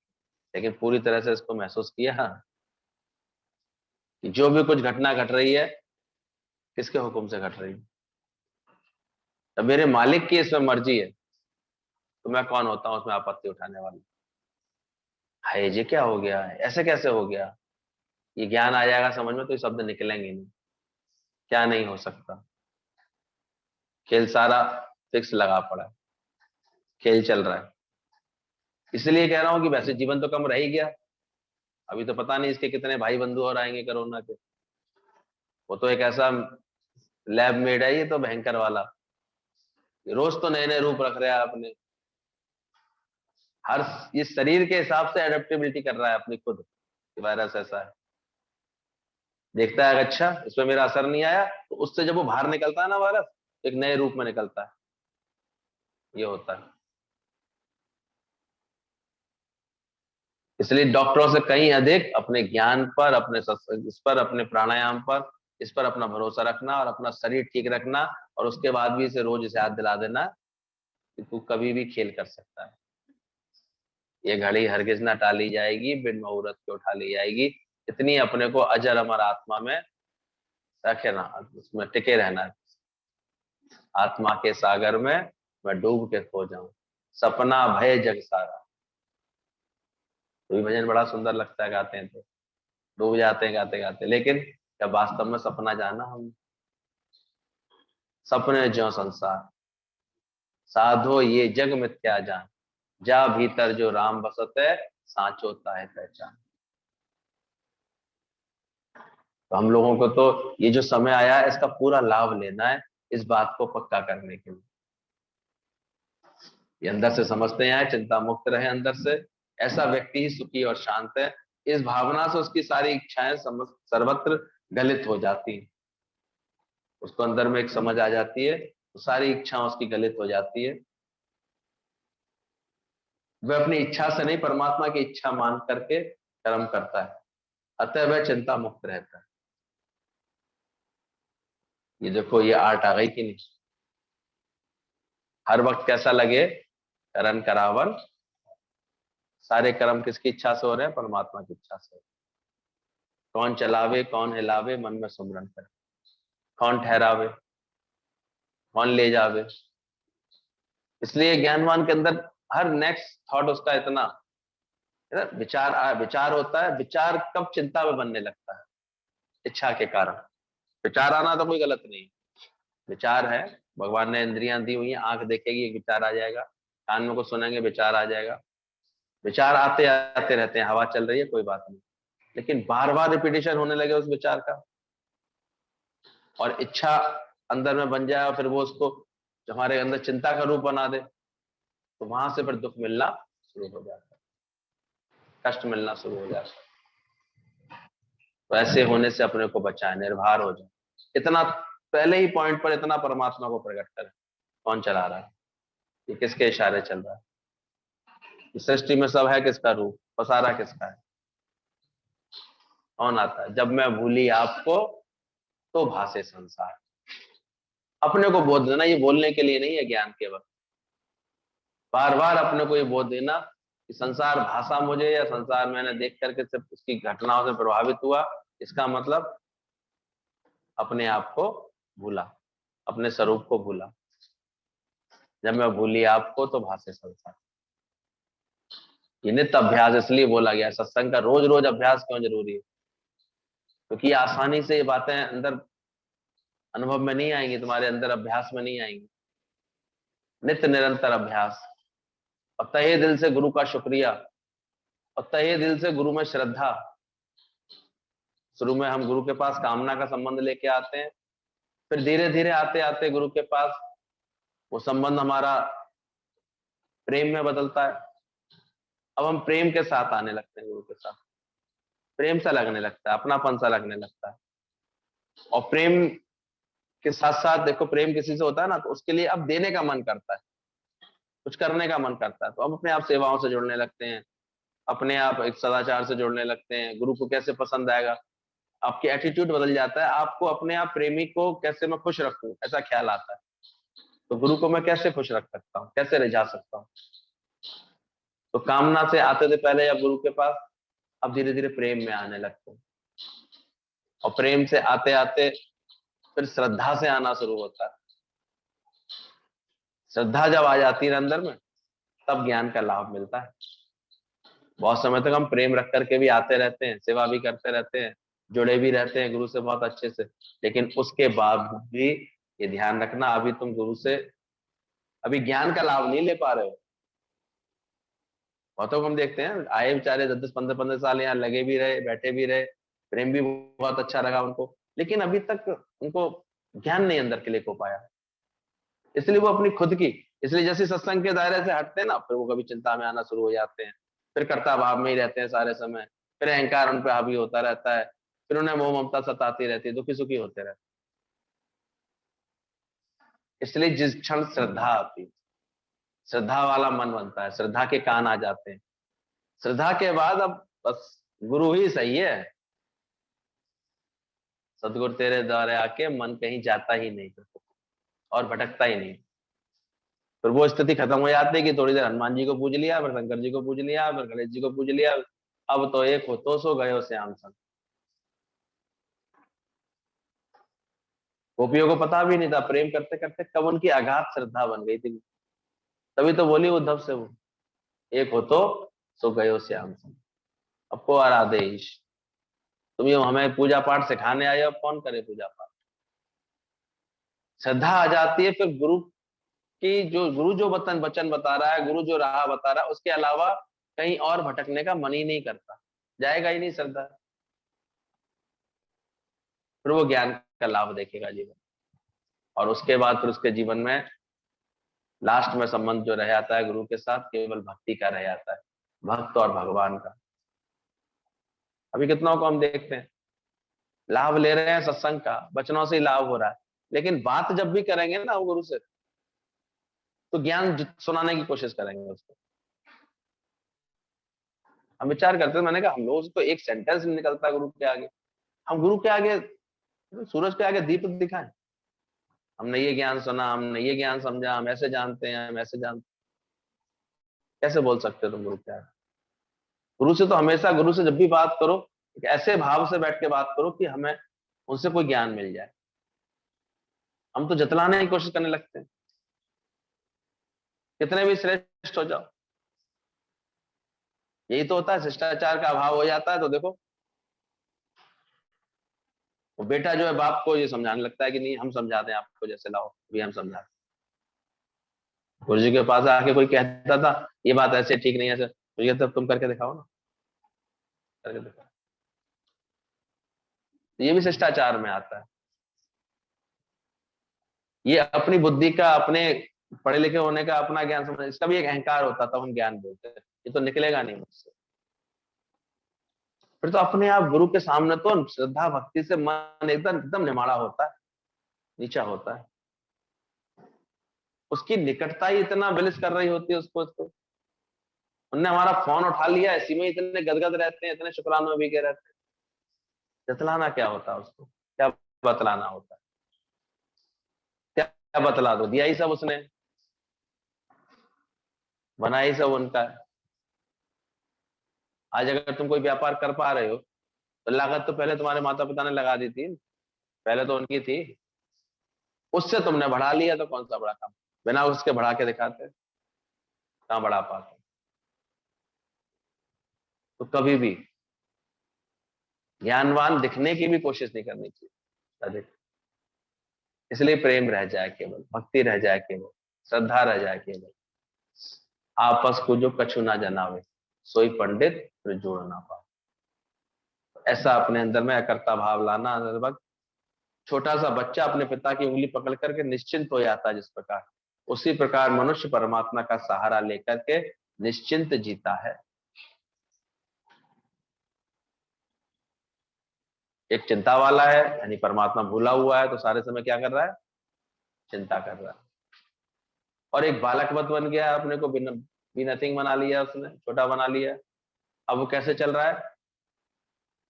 लेकिन पूरी तरह से इसको महसूस किया कि जो भी कुछ घटना घट रही है किसके हुक्म से घट रही है। तब मेरे मालिक की इसमें मर्जी है, तो मैं कौन होता हूं उसमें आपत्ति उठाने वाला। हाय ये क्या हो गया है, ऐसे कैसे हो गया। ये ज्ञान आ जाएगा समझ में तो ये शब्द निकलेंगे नहीं। क्या नहीं हो सकता, खेल सारा फिक्स लगा पड़ा है, खेल चल रहा है। इसलिए कह रहा हूं कि वैसे जीवन तो कम रह ही गया, अभी तो पता नहीं इसके कितने भाई बंधु और आएंगे कोरोना के। वो तो एक ऐसा लैब मेड है ये तो भयंकर वाला, रोज तो नए नए रूप रख रहा है अपने, हर ये शरीर के हिसाब से एडेप्टेबिलिटी कर रहा है अपनी खुद। वायरस ऐसा है, देखता है अच्छा इसमें मेरा असर नहीं आया, तो उससे जब वो बाहर निकलता है ना वायरस, एक नए रूप में निकलता है। ये होता है। इसलिए डॉक्टरों से कहीं अधिक अपने ज्ञान पर, अपने इस पर, अपने प्राणायाम पर, इस पर अपना भरोसा रखना और अपना शरीर ठीक रखना, और उसके बाद भी इसे रोज इसे याद दिला देना कि तू कभी भी खेल कर सकता है। ये घड़ी हरगिज ना टाली जाएगी, बिन मुहूर्त के उठा ली जाएगी। इतनी अपने को अजर अमर आत्मा में रखे ना, उसमें टिके रहना है। आत्मा के सागर में मैं डूब के खो जाऊं, सपना भय जग सारा। तो ये भजन बड़ा सुंदर लगता है गाते हैं तो, डूब जाते हैं गाते गाते, लेकिन जब वास्तव में सपना जाना हम, सपने ज्यों संसार, साधो ये जग मिथ्या जान, जा भीतर जो राम बसत है, साँच होता है पहचान। तो हम लोगों को तो ये जो समय आया है इसका पूरा लाभ लेना है, इस बात को पक्का करने के लिए। ये अंदर से समझते हैं चिंता मुक्त रहे अंदर से, ऐसा व्यक्ति ही सुखी और शांत है। इस भावना से उसकी सारी इच्छाएं सर्वत्र गलित हो जाती हैं। उसको अंदर में एक समझ आ जाती है, तो सारी इच्छा उसकी गलित हो जाती है। वह अपनी इच्छा से नहीं, परमात्मा की इच्छा मान करके कर्म करता है, अतः वह चिंता मुक्त रहता है। ये देखो ये आर्ट आ गई कि नहीं। हर वक्त कैसा लगे, करन करावन, सारे कर्म किसकी इच्छा से हो रहे हैं, परमात्मा की इच्छा से। कौन चलावे कौन हिलावे, मन में सुमरन करे, कौन ठहरावे कौन ले जावे। इसलिए ज्ञानवान के अंदर हर नेक्स्ट थॉट उसका इतना विचार होता है। विचार कब चिंता में बनने लगता है, इच्छा के कारण। विचार आना तो कोई गलत नहीं, विचार है, भगवान ने इंद्रियां दी हुई है, आंख देखेगी एक विचार आ जाएगा, कान में कुछ सुनेंगे विचार आ जाएगा। विचार आते आते रहते हैं, हवा चल रही है कोई बात नहीं, लेकिन बार बार रिपीटिशन होने लगे उस विचार का, और इच्छा अंदर में बन जाए और फिर वो उसको हमारे अंदर चिंता का रूप बना दे, तो वहां से फिर दुख मिलना शुरू हो जाता है, कष्ट मिलना शुरू हो जाता है। तो ऐसे होने से अपने को बचाए, निर्भर हो जाए। इतना पहले ही पॉइंट पर इतना परमात्मा को प्रकट करें, कौन चला रहा है, ये किसके इशारे चल रहा है, सृष्टि में सब है किसका रूप, पसारा किसका है, कौन आता है। जब मैं भूली आपको तो भासे संसार। अपने को बोध देना, ये बोलने के लिए नहीं है ज्ञान के वक्त, बार बार अपने को ये बोध देना कि संसार भाषा मुझे, या संसार मैंने देख करके सिर्फ उसकी घटनाओं से प्रभावित हुआ, इसका मतलब अपने आप को भूला, अपने स्वरूप को भूला। जब मैं भूली आपको तो भाषे संसार। ये नित्य अभ्यास इसलिए बोला गया, सत्संग का रोज रोज अभ्यास क्यों जरूरी है, क्योंकि आसानी से ये बातें अंदर अनुभव में नहीं आएंगी, तुम्हारे अंदर अभ्यास में नहीं आएंगी। नित्य निरंतर अभ्यास, और तहे दिल से गुरु का शुक्रिया, और तहे दिल से गुरु में श्रद्धा। शुरू में हम गुरु के पास कामना का संबंध लेके आते हैं, फिर धीरे धीरे आते आते गुरु के पास वो संबंध हमारा प्रेम में बदलता है। अब हम प्रेम के साथ आने लगते हैं गुरु के साथ, प्रेम सा लगने लगता है, अपनापन सा लगने लगता है। और प्रेम के साथ साथ देखो, प्रेम किसी से होता है ना, तो उसके लिए अब देने का मन करता है, कुछ करने का मन करता है, तो अब अपने आप सेवाओं से जुड़ने लगते हैं, अपने आप एक सदाचार से जुड़ने लगते हैं। गुरु को कैसे पसंद आएगा, आपकी एटीट्यूड बदल जाता है, आपको अपने आप प्रेमी को कैसे मैं खुश रखूं ऐसा ख्याल आता है। तो गुरु को मैं कैसे खुश रख सकता हूँ, कैसे रिझा सकता हूँ। तो कामना से आते थे पहले या गुरु के पास, अब धीरे धीरे प्रेम में आने लगते हैं, और प्रेम से आते आते फिर श्रद्धा से आना शुरू होता है। श्रद्धा जब आ जाती है अंदर में, तब ज्ञान का लाभ मिलता है। बहुत समय तक हम प्रेम रख करके भी आते रहते हैं, सेवा भी करते रहते हैं, जुड़े भी रहते हैं गुरु से बहुत अच्छे से, लेकिन उसके बाद भी ये ध्यान रखना, अभी तुम गुरु से अभी ज्ञान का लाभ नहीं ले पा रहे हो। बहुतों को हम देखते हैं आए बेचारे 10 10 15 15 साल यहाँ लगे भी रहे, बैठे भी रहे, प्रेम भी बहुत अच्छा लगा उनको, लेकिन अभी तक उनको ज्ञान नहीं अंदर क्लिक हो पाया। इसलिए वो अपनी खुद की, इसलिए जैसे सत्संग के दायरे से हटते हैं ना, फिर वो कभी चिंता में आना शुरू हो जाते हैं, फिर कर्ता भाव में ही रहते हैं सारे समय, फिर अहंकार उन पर हावी होता रहता है, फिर उन्हें मोह ममता सताती रहती है, दुखी सुखी होते रहते हैं। इसलिए जिस क्षण श्रद्धा आती है, श्रद्धा वाला मन बनता है, श्रद्धा के कान आ जाते हैं, श्रद्धा के बाद अब बस गुरु ही सही है। सदगुरु तेरे द्वारे आके मन कहीं जाता ही नहीं और भटकता ही नहीं। फिर वो स्थिति खत्म हो जाती है कि थोड़ी देर हनुमान जी को पूज लिया, फिर शंकर जी को पूज लिया, फिर गणेश जी को पूज लिया, अब तो एक हो तो सो गए हो श्याम संग। गोपियों को पता भी नहीं था प्रेम करते करते कब उनकी अगाध श्रद्धा बन गई थी। तभी तो बोली उद्धव से वो, एक हो तो सो गए हो श्याम संग, अब को आराधेश। तुम ये हमें पूजा पाठ सिखाने आए हो, अब कौन करे पूजा पाठ। श्रद्धा आ जाती है फिर गुरु की, जो गुरु जो वचन वचन बता रहा है, गुरु जो राह बता रहा है, उसके अलावा कहीं और भटकने का मन ही नहीं करता, जाएगा ही नहीं श्रद्धा। फिर वो ज्ञान का लाभ देखेगा जीवन, और उसके बाद फिर उसके जीवन में लास्ट में संबंध जो रह जाता है गुरु के साथ, केवल भक्ति का रह जाता है, भक्त और भगवान का। अभी कितनों को हम देखते हैं लाभ ले रहे हैं सत्संग का, वचनों से ही लाभ हो रहा है, लेकिन बात जब भी करेंगे ना वो गुरु से, तो ज्ञान सुनाने की कोशिश करेंगे उसको। हम विचार करते हैं, मैंने कहा हम लोगों से तो एक सेंटेंस नहीं निकलता गुरु के आगे, हम गुरु के आगे, सूरज के आगे दीप दिखाएं। हमने ये ज्ञान सुना, हमने ये ज्ञान समझा, हम ऐसे जानते हैं, हम ऐसे जानते हैं। कैसे बोल सकते हो तुम गुरु के आगे। गुरु से तो हमेशा, गुरु से जब भी बात करो, एक ऐसे भाव से बैठ के बात करो कि हमें उनसे कोई ज्ञान मिल जाए। हम तो जतलाने की कोशिश करने लगते हैं, कितने भी श्रेष्ठ हो जाओ। यही तो होता है, शिष्टाचार का अभाव हो जाता है। तो देखो वो बेटा जो है बाप को ये समझाने लगता है कि नहीं हम समझा दें आपको, जैसे लाओ भी हम समझा दें। गुरु जी के पास आके कोई कहता था ये बात ऐसे ठीक नहीं है, ऐसे तो ये तब तुम करके दिखाओ ना, करके दिखाओ। तो ये भी शिष्टाचार में आता है। ये अपनी बुद्धि का, अपने पढ़े लिखे होने का, अपना ज्ञान समझ, इसका भी एक अहंकार होता था, हम ज्ञान बोलते हैं, ये तो निकलेगा नहीं मुझसे। फिर तो अपने आप गुरु के सामने तो श्रद्धा भक्ति से मन एकदम एकदम निमाड़ा होता है, नीचा होता है। उसकी निकटता ही इतना बिलिस कर रही होती है उसको उनने हमारा फोन उठा लिया, इसी में इतने गदगद रहते हैं, इतने शुक्रान में भीगे रहते हैं। जतलाना क्या होता है उसको, क्या बतलाना होता है, क्या बतला दो, दिया ही सब उसने, बना ही सब उनका है। आज अगर तुम कोई व्यापार कर पा रहे हो, तो लागत तो पहले तुम्हारे माता पिता ने लगा दी थी, पहले तो उनकी थी, उससे तुमने बढ़ा लिया, तो कौन सा बड़ा काम। बिना उसके बढ़ा के दिखाते कहां बढ़ा पाते। तो कभी भी ज्ञानवान दिखने की भी कोशिश नहीं करनी चाहिए अधिक। इसलिए प्रेम रह जाए केवल, भक्ति रह जाए केवल, श्रद्धा रह जाए केवल। आपस को जो कछु ना जनावे, सोई पंडित फिर जोड़ ना पावे। ऐसा अपने अंदर में अकर्ता भाव लाना। वक्त छोटा सा बच्चा अपने पिता की उंगली पकड़ करके निश्चिंत हो जाता है जिस प्रकार, उसी प्रकार मनुष्य परमात्मा का सहारा लेकर के निश्चिंत जीता है। एक चिंता वाला है, यानी परमात्मा भूला हुआ है, तो सारे समय क्या कर रहा है? चिंता कर रहा है। और एक बालकवत बन गया, अपने को बिना बी नथिंग बना लिया, उसने छोटा बना लिया। अब वो कैसे चल रहा है?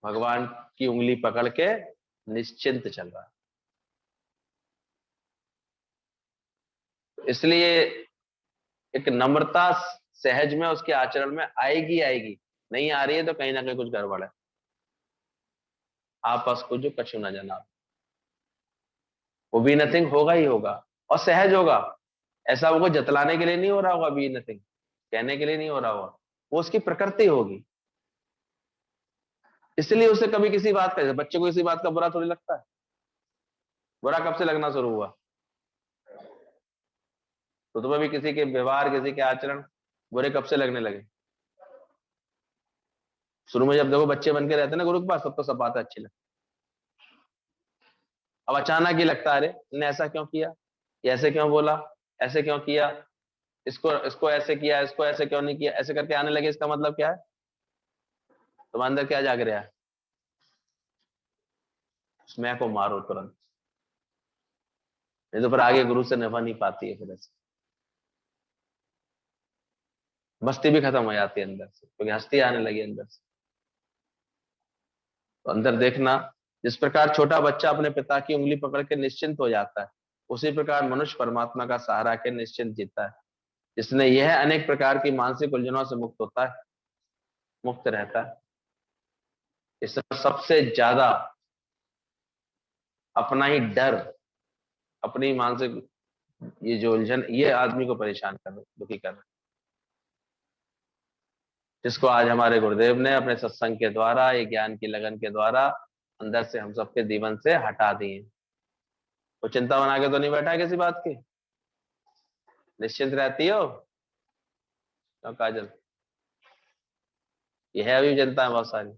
भगवान की उंगली पकड़ के निश्चिंत चल रहा है। इसलिए एक नम्रता सहज में उसके आचरण में आएगी आएगी, नहीं आ रही है तो कहीं ना कहीं कुछ गड़बड़ है। आपस को जो कछु न जाना, वो बी नथिंग होगा ही होगा, और सहज होगा। ऐसा वो जतलाने के लिए नहीं हो रहा होगा, बी नथिंग कहने के लिए नहीं हो रहा होगा, वो उसकी प्रकृति होगी। इसलिए उसे कभी किसी बात का, बच्चे को किसी बात का बुरा थोड़ी लगता है। बुरा कब से लगना शुरू हुआ? तो तुम्हें भी किसी के व्यवहार, किसी के आचरण बुरे कब से लगने लगे? शुरू में जब देखो बच्चे बन के रहते हैं ना गुरु के पास, तब तो सब बातें अच्छी लगती। अब अचानक ही लगता है, अरे ने ऐसा क्यों किया, ये ऐसे क्यों बोला, ऐसे क्यों किया, इसको इसको ऐसे किया, इसको ऐसे क्यों नहीं किया, ऐसे करके आने लगे। इसका मतलब क्या है? तुम्हारे अंदर क्या जाग रहा है? मैं को मारो तुरंत, नहीं तो फिर आगे गुरु से निभा नहीं पाती है। फिर ऐसे मस्ती भी खत्म हो जाती है अंदर से, क्योंकि हस्ती आने लगी अंदर से। तो अंदर देखना, जिस प्रकार छोटा बच्चा अपने पिता की उंगली पकड़ के निश्चिंत हो जाता है, उसी प्रकार मनुष्य परमात्मा का सहारा के निश्चिंत जीता है। इसने यह अनेक प्रकार की मानसिक उलझनों से मुक्त होता है, मुक्त रहता है। इसमें सबसे ज्यादा अपना ही डर, अपनी मानसिक ये जो उलझन, ये आदमी को परेशान कर रहा, दुखी कर रहा, जिसको आज हमारे गुरुदेव ने अपने सत्संग के द्वारा, ये ज्ञान की लगन के द्वारा अंदर से हम सबके जीवन से हटा दिए। वो चिंता बना के तो नहीं बैठा है किसी बात की, निश्चिंत रहती हो क्यों काजल? ये है अभी जनता है बहुत सारी,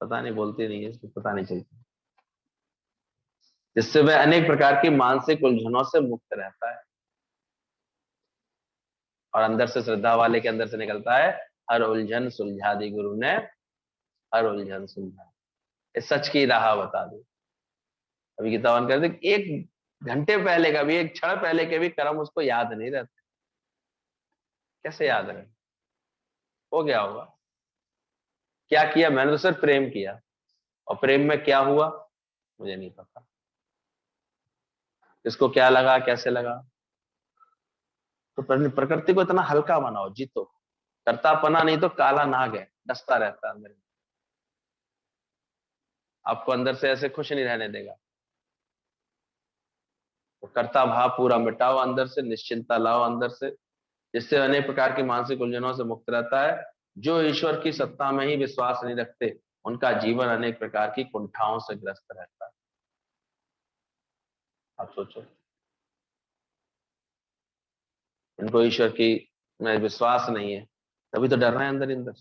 पता नहीं बोलती नहीं है, इसको पता नहीं चलती, जिससे वह अनेक प्रकार की मानसिक उलझनों से मुक्त रहता है। और अंदर से श्रद्धा वाले के अंदर से निकलता है, हर उलझन सुलझा दी गुरु ने, हर उलझन सुलझा, इस सच की राह बता दी। अभी किताब ऑन कर दे, एक घंटे पहले का भी, एक क्षण पहले के भी कर्म उसको याद नहीं रहते। कैसे याद रहे? हो गया होगा, क्या किया मैंने तो सिर्फ प्रेम किया, और प्रेम में क्या हुआ मुझे नहीं पता, इसको क्या लगा, कैसे लगा। तो प्रकृति को इतना हल्का बनाओ, जीतो। करतापना नहीं तो काला नाग है, डसता रहता है अंदर, आपको अंदर से ऐसे खुश नहीं रहने देगा। तो कर्ता भाव पूरा मिटाओ अंदर से, निश्चिंता लाओ अंदर से, जिससे अनेक प्रकार की मानसिक उलझनों से मुक्त रहता है। जो ईश्वर की सत्ता में ही विश्वास नहीं रखते, उनका जीवन अनेक प्रकार की कुंठाओं से ग्रस्त रहता है। आप सोचो, इनको ईश्वर की में विश्वास नहीं है, तभी तो डर रहे हैं अंदर अंदर,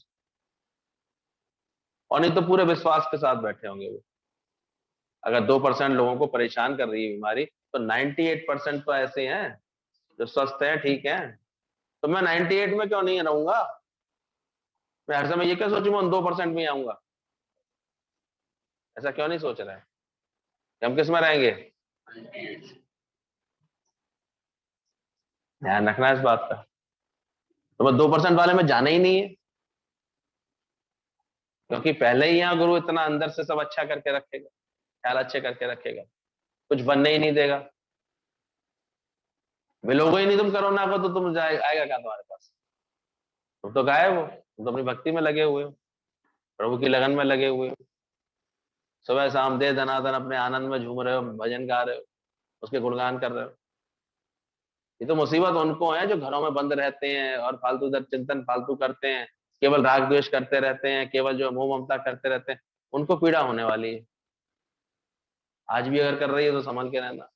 और नहीं तो पूरे विश्वास के साथ बैठे होंगे वो। अगर 2% लोगों को परेशान कर रही है बीमारी, तो 98% तो ऐसे हैं जो स्वस्थ हैं, ठीक हैं। तो मैं 98 में क्यों नहीं रहूंगा? मैं हर समय ये क्या सोचूं मैं उन 2% में ही आऊंगा? ऐसा क्यों नहीं सोच रहा है कि हम किस में रहेंगे? ध्यान रखना है इस बात का। तो बस 2% वाले में जाना ही नहीं है, क्योंकि पहले ही यहाँ गुरु इतना अंदर से सब अच्छा करके रखेगा, ख्याल अच्छे करके रखेगा, कुछ बनने ही नहीं देगा। मिलोगे ही नहीं तुम कोरोना को, तो तुम आएगा क्या तुम्हारे पास? तुम तो गायब हो, तुम तो अपनी भक्ति में लगे हुए हो, प्रभु की लगन में लगे हुए हो, सुबह शाम दे दनादन अपने आनंद में झूम रहे हो, भजन गा रहे हो, उसके गुणगान कर रहे हो। ये तो मुसीबत उनको है जो घरों में बंद रहते हैं और फालतू दर चिंतन फालतू करते हैं, केवल राग द्वेष करते रहते हैं, केवल जो मोह ममता करते रहते हैं, उनको पीड़ा होने वाली है। आज भी अगर कर रही है तो संभल के रहना।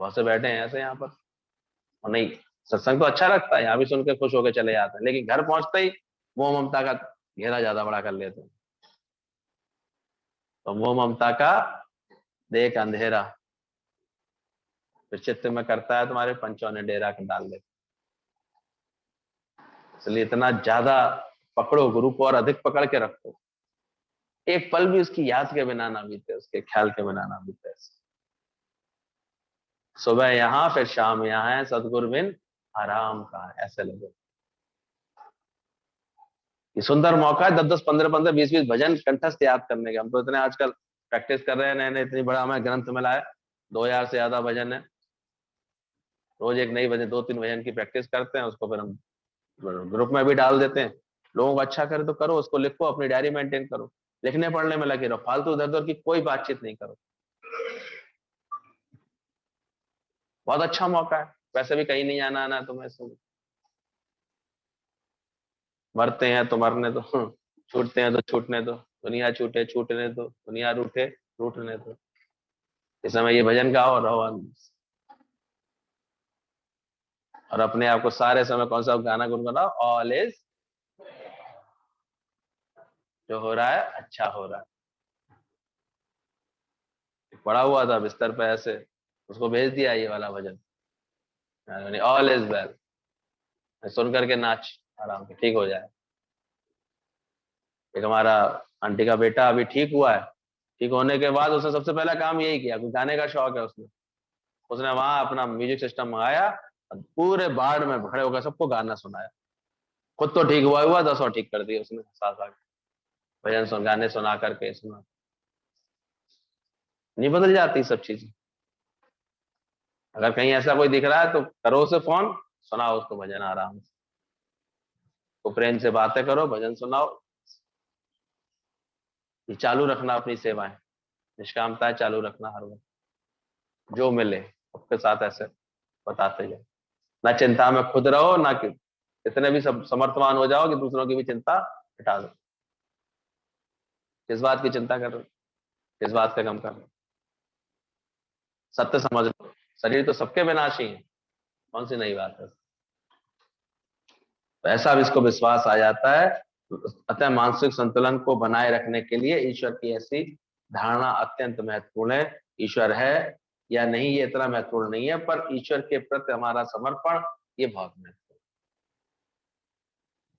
बहुत से बैठे हैं ऐसे यहाँ पर, और नहीं, सत्संग तो अच्छा लगता है, यहाँ भी सुन के खुश होकर चले जाते हैं, लेकिन घर पहुंचते ही मोह ममता का घेरा ज्यादा बड़ा कर लेते हैं। तो मोह ममता का देख अंधेरा फिर चित्त में करता है, तुम्हारे पंचों ने डेरा के डाल देते। इसलिए इतना ज्यादा पकड़ो गुरु को और अधिक पकड़ के रखो, एक पल भी उसकी याद के बिना ना बीते, उसके ख्याल के बिना ना बीते। सुबह यहाँ फिर शाम यहाँ है, सदगुरु बिन आराम कहाँ है, ऐसे लगे। ये सुंदर मौका है 10-10, 15-15, 20-20 भजन कंठस्थ याद करने के। हम तो इतने आजकल प्रैक्टिस कर रहे हैं, नए नए, इतनी बड़ा हमें ग्रंथ मिला है, 2000 से ज्यादा भजन है। रोज एक नई भजन, 2-3 भजन की प्रैक्टिस करते हैं, उसको फिर हम ग्रुप में भी डाल देते हैं। लोगों को अच्छा करे तो करो, उसको लिखो, अपनी डायरी मेंटेन करो, लिखने पढ़ने में लगे रहो, फालतू इधर उधर की कोई बातचीत नहीं करो। बहुत अच्छा मौका है, वैसे भी कहीं नहीं आना आना तुम्हें, मरते हैं तो मरने दो, छूटते हैं तो छूटने दो, दुनिया छूटे छूटने दो, दुनिया रूठे रूठने दो। इस समय ये भजन गाओ और रहो आनंद। और अपने आप को सारे समय कौन सा गाना गुनगुनाओ, ऑल इज, जो हो रहा है अच्छा हो रहा है। पड़ा हुआ था बिस्तर पे ऐसे, उसको भेज दिया ये वाला भजन, ऑल इज वेल, सुन करके नाच आराम से, ठीक हो जाए। एक हमारा आंटी का बेटा अभी ठीक हुआ है, ठीक होने के बाद उसने सबसे पहला काम यही किया, कोई गाने का शौक है उसने, उसने वहां अपना म्यूजिक सिस्टम मंगाया, पूरे बाढ़ में खड़े होकर सबको गाना सुनाया। खुद तो ठीक हुआ हुआ 10 और ठीक कर दिए उसने, साथ साथ भजन सुन, गाने सुना करके सुना। नहीं बदल जाती सब चीजें? अगर कहीं ऐसा कोई दिख रहा है तो करो उसे फोन, सुनाओ उसको भजन आराम से, तो प्रेम से बातें करो, भजन सुनाओ। ये चालू रखना अपनी सेवाएं, निष्कामताएं चालू रखना हर वक्त, जो मिले सबके साथ ऐसे बताते जाओ। ना चिंता में खुद रहो, ना कि इतने भी सब समर्थवान हो जाओ कि दूसरों की भी चिंता हटा दो। किस बात की चिंता कर रहे हो, किस बात का गम कर रहे हो? सत्य समझ लो, शरीर तो सबके विनाशी है, कौन सी नई बात है? तो ऐसा अब इसको विश्वास आ जाता है। अतः मानसिक संतुलन को बनाए रखने के लिए ईश्वर की ऐसी धारणा अत्यंत महत्वपूर्ण है। ईश्वर है या नहीं ये इतना महत्वपूर्ण नहीं है, पर ईश्वर के प्रति हमारा समर्पण ये बहुत महत्वपूर्ण।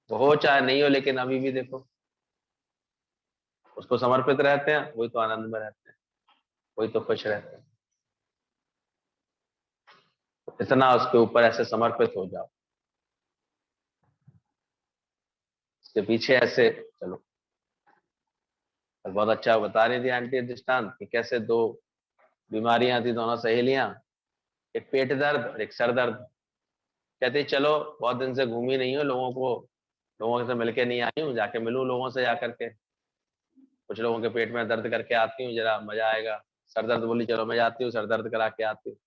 तो हो चाहे नहीं हो, लेकिन अभी भी देखो उसको समर्पित रहते हैं, वही तो आनंद में रहते हैं, वही तो खुश रहते हैं। तो इतना उसके ऊपर ऐसे समर्पित हो जाओ, उसके पीछे ऐसे चलो। और बहुत अच्छा बता रही थी आंटी दृष्टांत कि कैसे दो बीमारियां थी, दोनों सहेलियां, एक पेट दर्द और एक सर दर्द। कहती चलो बहुत दिन से घूमी नहीं हूँ, लोगों से मिलके नहीं आई हूँ, जाके मिलूं लोगों से जा करके, कुछ लोगों के पेट में दर्द करके आती हूँ, जरा मजा आएगा। सर दर्द बोली चलो मैं जाती हूँ सर दर्द करा के आती हूँ।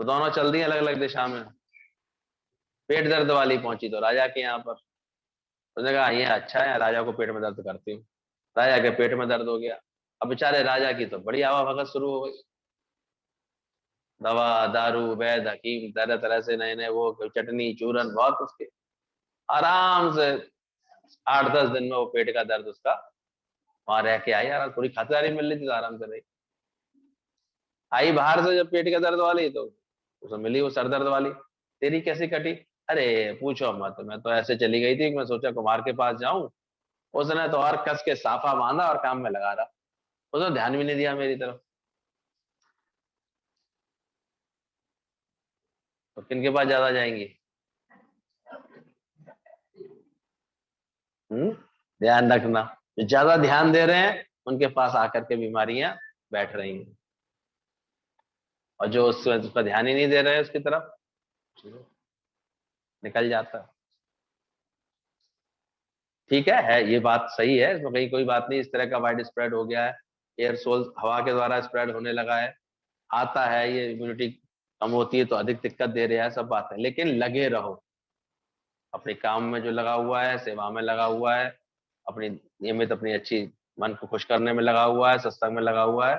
तो दोनों चल दी अलग अलग दिशा में। पेट दर्द वाली पहुंची तो राजा के यहाँ पर, उसने कहा ये अच्छा है, राजा को पेट में दर्द करती हूँ। राजा के पेट में दर्द हो गया। अब बेचारे राजा की तो बड़ी आवा भगत शुरू हो गई, दवा दारू वैद हकीम तरह तरह से नए नए, वो चटनी चूरन बहुत उसके, आराम से 8-10 दिन में वो पेट का दर्द उसका वहां रह के आई, यार पूरी खातिरदारी मिल रही थी तो आराम से रही। आई बाहर से जब पेट का दर्द वाली, तो उसे मिली वो सर दर्द वाली। तेरी कैसी कटी? अरे पूछो मत, मैं तो ऐसे चली गई थी कि मैं सोचा कुमार के पास जाऊं, उसने तो और कस के साफा बांधा और काम में लगा रहा, उसने ध्यान भी नहीं दिया मेरी तरफ। तो किनके पास ज्यादा जाएंगी? ध्यान रखना, जो ज्यादा ध्यान दे रहे हैं उनके पास आकर के बीमारियां बैठ रही हैं, और जो उस पर ध्यान ही नहीं दे रहे हैं उसकी तरफ, निकल जाता है। ठीक है ये बात सही है, इसमें कहीं कोई बात नहीं, इस तरह का वाइड स्प्रेड हो गया है, एयरसोल हवा के द्वारा स्प्रेड होने लगा है, आता है, ये इम्यूनिटी कम होती है तो अधिक दिक्कत दे रहा है, सब बात है। लेकिन लगे रहो अपने काम में, जो लगा हुआ है, सेवा में लगा हुआ है, अपनी नियमित अपनी अच्छी मन को खुश करने में लगा हुआ है, सत्संग में लगा हुआ है,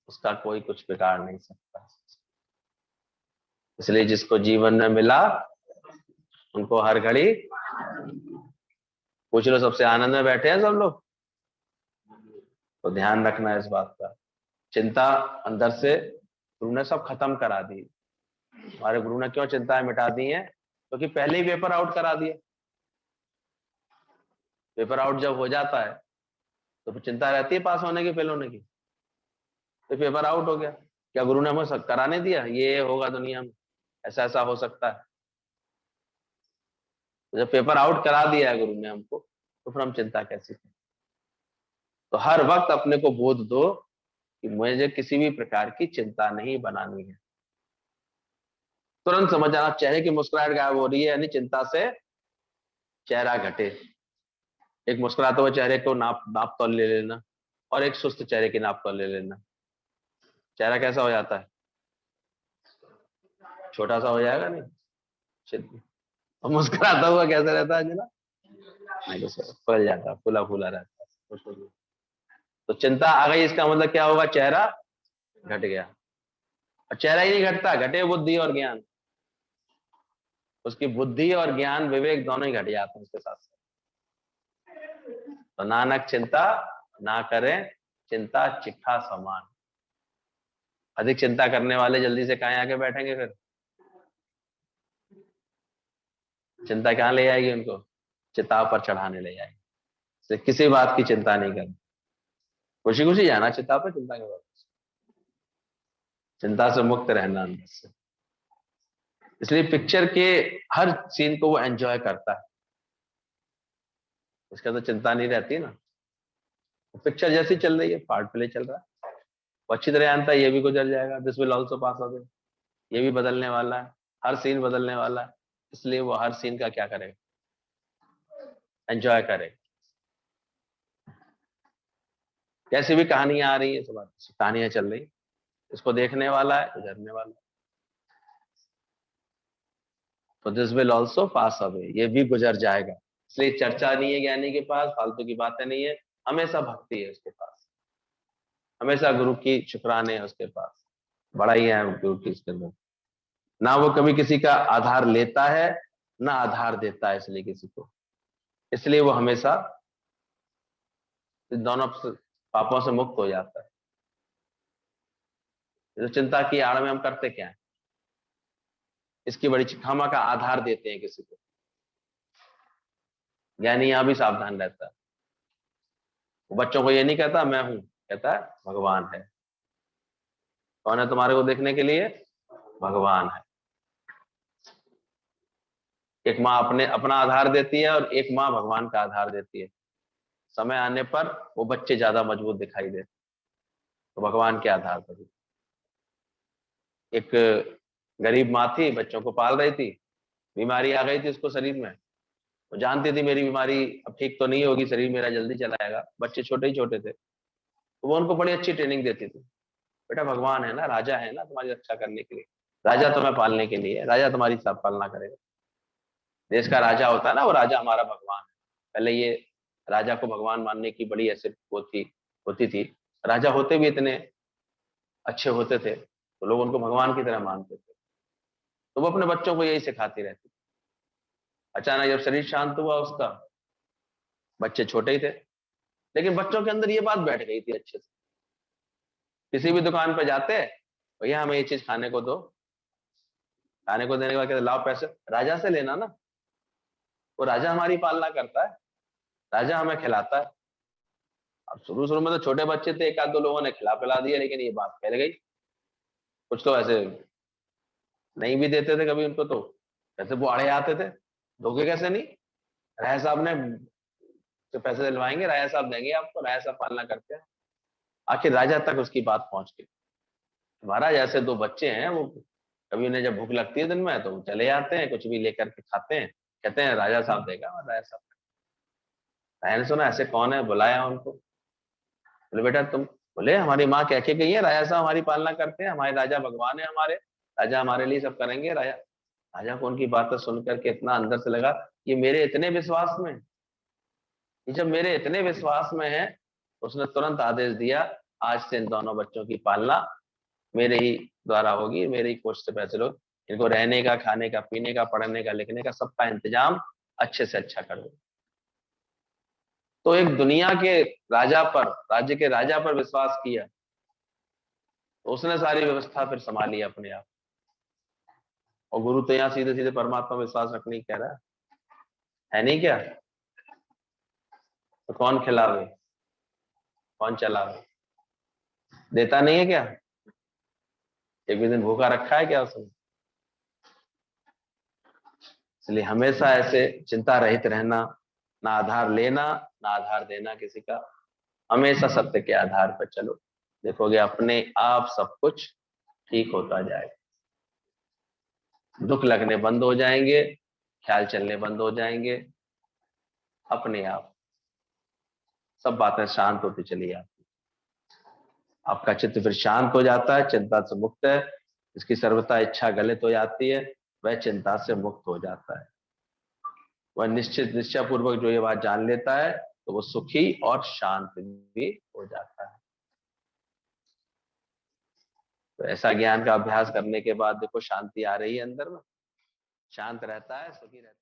उसका कोई कुछ बिगाड़ नहीं सकता। इसलिए जिसको जीवन में मिला उनको हर घड़ी, पूछ लो सबसे आनंद में बैठे हैं सब लोग, तो ध्यान रखना है इस बात का। चिंता अंदर से गुरु ने सब खत्म करा दी। हमारे गुरु ने क्यों चिंताएं मिटा दी हैं? क्योंकि पहले ही पेपर आउट करा दिए। पेपर आउट जब हो जाता है तो फिर चिंता रहती है पास होने की फेल होने की। तो पेपर आउट हो गया, क्या गुरु ने हमें कराने दिया ये होगा दुनिया में, ऐसा ऐसा हो सकता है। तो जब पेपर आउट करा दिया है गुरु ने हमको, तो फिर हम चिंता कैसे करें। तो हर वक्त अपने को बोध दो कि मुझे किसी भी प्रकार की चिंता नहीं बनानी है। तुरंत समझ आना, चेहरे की मुस्कुराहट गायब हो रही है यानी चिंता से चेहरा घटे। एक मुस्कुराते हुए चेहरे को नाप नाप तौल ले लेना, और एक सुस्त चेहरे की नाप तौल ले लेना। चेहरा कैसा हो जाता है, छोटा सा हो जाएगा नहीं। और मुस्कुराता हुआ कैसा रहता है जना, नहीं तो फैल जाता है, फूला फूला रहता है। तो चिंता आ गई, इसका मतलब क्या होगा, चेहरा घट गया। और चेहरा ही नहीं घटता, घटे बुद्धि और ज्ञान। उसकी बुद्धि और ज्ञान विवेक दोनों ही घट जाते हैं उसके साथ साथ। तो नानक चिंता ना करें, चिंता चिट्ठा समान। अधिक चिंता करने वाले जल्दी से कहाँ आके बैठेंगे फिर, चिंता कहाँ ले आएगी उनको, चिताव पर चढ़ाने ले जाएगी। तो किसी बात की चिंता नहीं करनी, खुशी खुशी जाना चिता पर, चिंता के बाद चिंता से मुक्त रहना अंदर से। इसलिए पिक्चर के हर सीन को वो एंजॉय करता है, उसका तो चिंता नहीं रहती ना। पिक्चर जैसी चल रही है, पार्ट प्ले चल रहा है, वो अच्छी तरह जानता है ये भी गुजर जाएगा, this will also pass away, ये भी बदलने वाला है, हर सीन बदलने वाला है। इसलिए वो हर सीन का क्या करेगा, एंजॉय करेगा। कैसी भी कहानियां आ रही है, सब कहानियां चल रही, इसको देखने वाला है, गुजरने वाला है। तो this will also pass away, ये भी गुजर जाएगा। इसलिए चर्चा नहीं है ज्ञानी के पास, फालतू की बातें नहीं है, हमेशा भक्ति है उसके पास, हमेशा गुरु की शुक्राने है उसके पास, बड़ा ही है गुरु की इसके अंदर। ना वो कभी किसी का आधार लेता है, ना आधार देता है इसलिए किसी को। इसलिए वो हमेशा दोनों पापों से मुक्त हो जाता है। तो चिंता की आड़ में हम करते क्या है, इसकी बड़ी खामा का आधार देते हैं किसी को। ज्ञानी यहां भी सावधान रहता है, वो बच्चों को ये नहीं कहता मैं हूं, कहता है भगवान है। कौन है तुम्हारे को देखने के लिए, भगवान है। एक माँ अपने अपना आधार देती है, और एक माँ भगवान का आधार देती है। समय आने पर वो बच्चे ज्यादा मजबूत दिखाई देते, तो भगवान के आधार पर। एक गरीब माँ थी, बच्चों को पाल रही थी, बीमारी आ गई थी उसको शरीर में। वो जानती थी मेरी बीमारी अब ठीक तो नहीं होगी, शरीर मेरा जल्दी चला जाएगा, बच्चे छोटे ही छोटे थे। तो वो उनको बड़ी अच्छी ट्रेनिंग देती थी, बेटा भगवान है ना, राजा है ना तुम्हारी रक्षा करने के लिए, राजा तुम्हें पालने के लिए, राजा तुम्हारी सब पालना करेगा। देश का राजा होता है ना, वो राजा हमारा भगवान है। पहले ये राजा को भगवान मानने की बड़ी ऐसे होती थी। राजा होते भी इतने अच्छे होते थे, तो लोग उनको भगवान की तरह मानते थे। तो वो अपने बच्चों को यही सिखाती रहती। अचानक जब शरीर शांत हुआ उसका, बच्चे छोटे ही थे, लेकिन बच्चों के अंदर ये बात बैठ गई थी अच्छे से। किसी भी दुकान पे जाते, भैया हमें ये चीज खाने को दो, खाने को देने के बाद कहते लाओ पैसे, राजा से लेना ना, वो राजा हमारी पालना करता है, राजा हमें खिलाता है। अब शुरू शुरू में तो छोटे बच्चे थे, एक आध दो लोगों ने खिला पिला दिया, लेकिन ये बात फैल गई। कुछ तो ऐसे नहीं भी देते थे कभी उनको, तो कैसे वो अड़े आते थे, धोखे कैसे नहीं, राय साहब ने तो पैसे दिलवाएंगे, राजा साहब देंगे आपको, राजा साहब पालना करते हैं। आखिर राजा तक उसकी बात पहुंच गई। महाराज ऐसे दो बच्चे हैं, वो कभी उन्हें जब भूख लगती है दिन में तो वो चले आते हैं, कुछ भी लेकर के खाते हैं, कहते हैं राजा साहब देगा, और राजा साहब। राजा ने सुना ऐसे कौन है, बुलाया उनको, बोले बेटा तुम, बोले हमारी माँ कह के गई है राजा साहब हमारी पालना करते हैं, हमारे राजा भगवान है, हमारे राजा हमारे लिए सब करेंगे। राजा राजा को उनकी बातें सुनकर के इतना अंदर से लगा, ये मेरे इतने विश्वास में, ये जब मेरे इतने विश्वास में है, उसने तुरंत आदेश दिया, आज से इन दोनों बच्चों की पालना मेरे ही द्वारा होगी, मेरे ही कोष से पैसे लो, इनको रहने का, खाने का, पीने का, पढ़ने का, लिखने का सबका इंतजाम अच्छे से अच्छा कर दो। तो एक दुनिया के राजा पर, राज्य के राजा पर विश्वास किया, तो उसने सारी व्यवस्था फिर संभाली अपने आप। और गुरु तो यहाँ सीधे सीधे परमात्मा विश्वास रखने की कह रहा है नहीं क्या। तो कौन खिलावे, कौन चलावे? देता नहीं है क्या? एक भी दिन भूखा रखा है क्या उसने? इसलिए हमेशा ऐसे चिंता रहित रहना, ना आधार लेना ना आधार देना किसी का, हमेशा सत्य के आधार पर चलो, देखोगे अपने आप सब कुछ ठीक होता जाएगा। दुख लगने बंद हो जाएंगे, ख्याल चलने बंद हो जाएंगे, अपने आप सब बातें शांत होती चली जाती, आपका चित्त फिर शांत हो जाता है, चिंता से मुक्त है, इसकी सर्वथा इच्छा गलित हो जाती है, वह चिंता से मुक्त हो जाता है। वह निश्चित निश्चय पूर्वक जो ये बात जान लेता है तो वो सुखी और शांत भी हो जाता है। तो ऐसा ज्ञान का अभ्यास करने के बाद देखो शांति आ रही है अंदर में, शांत रहता है, सुखी रहता है।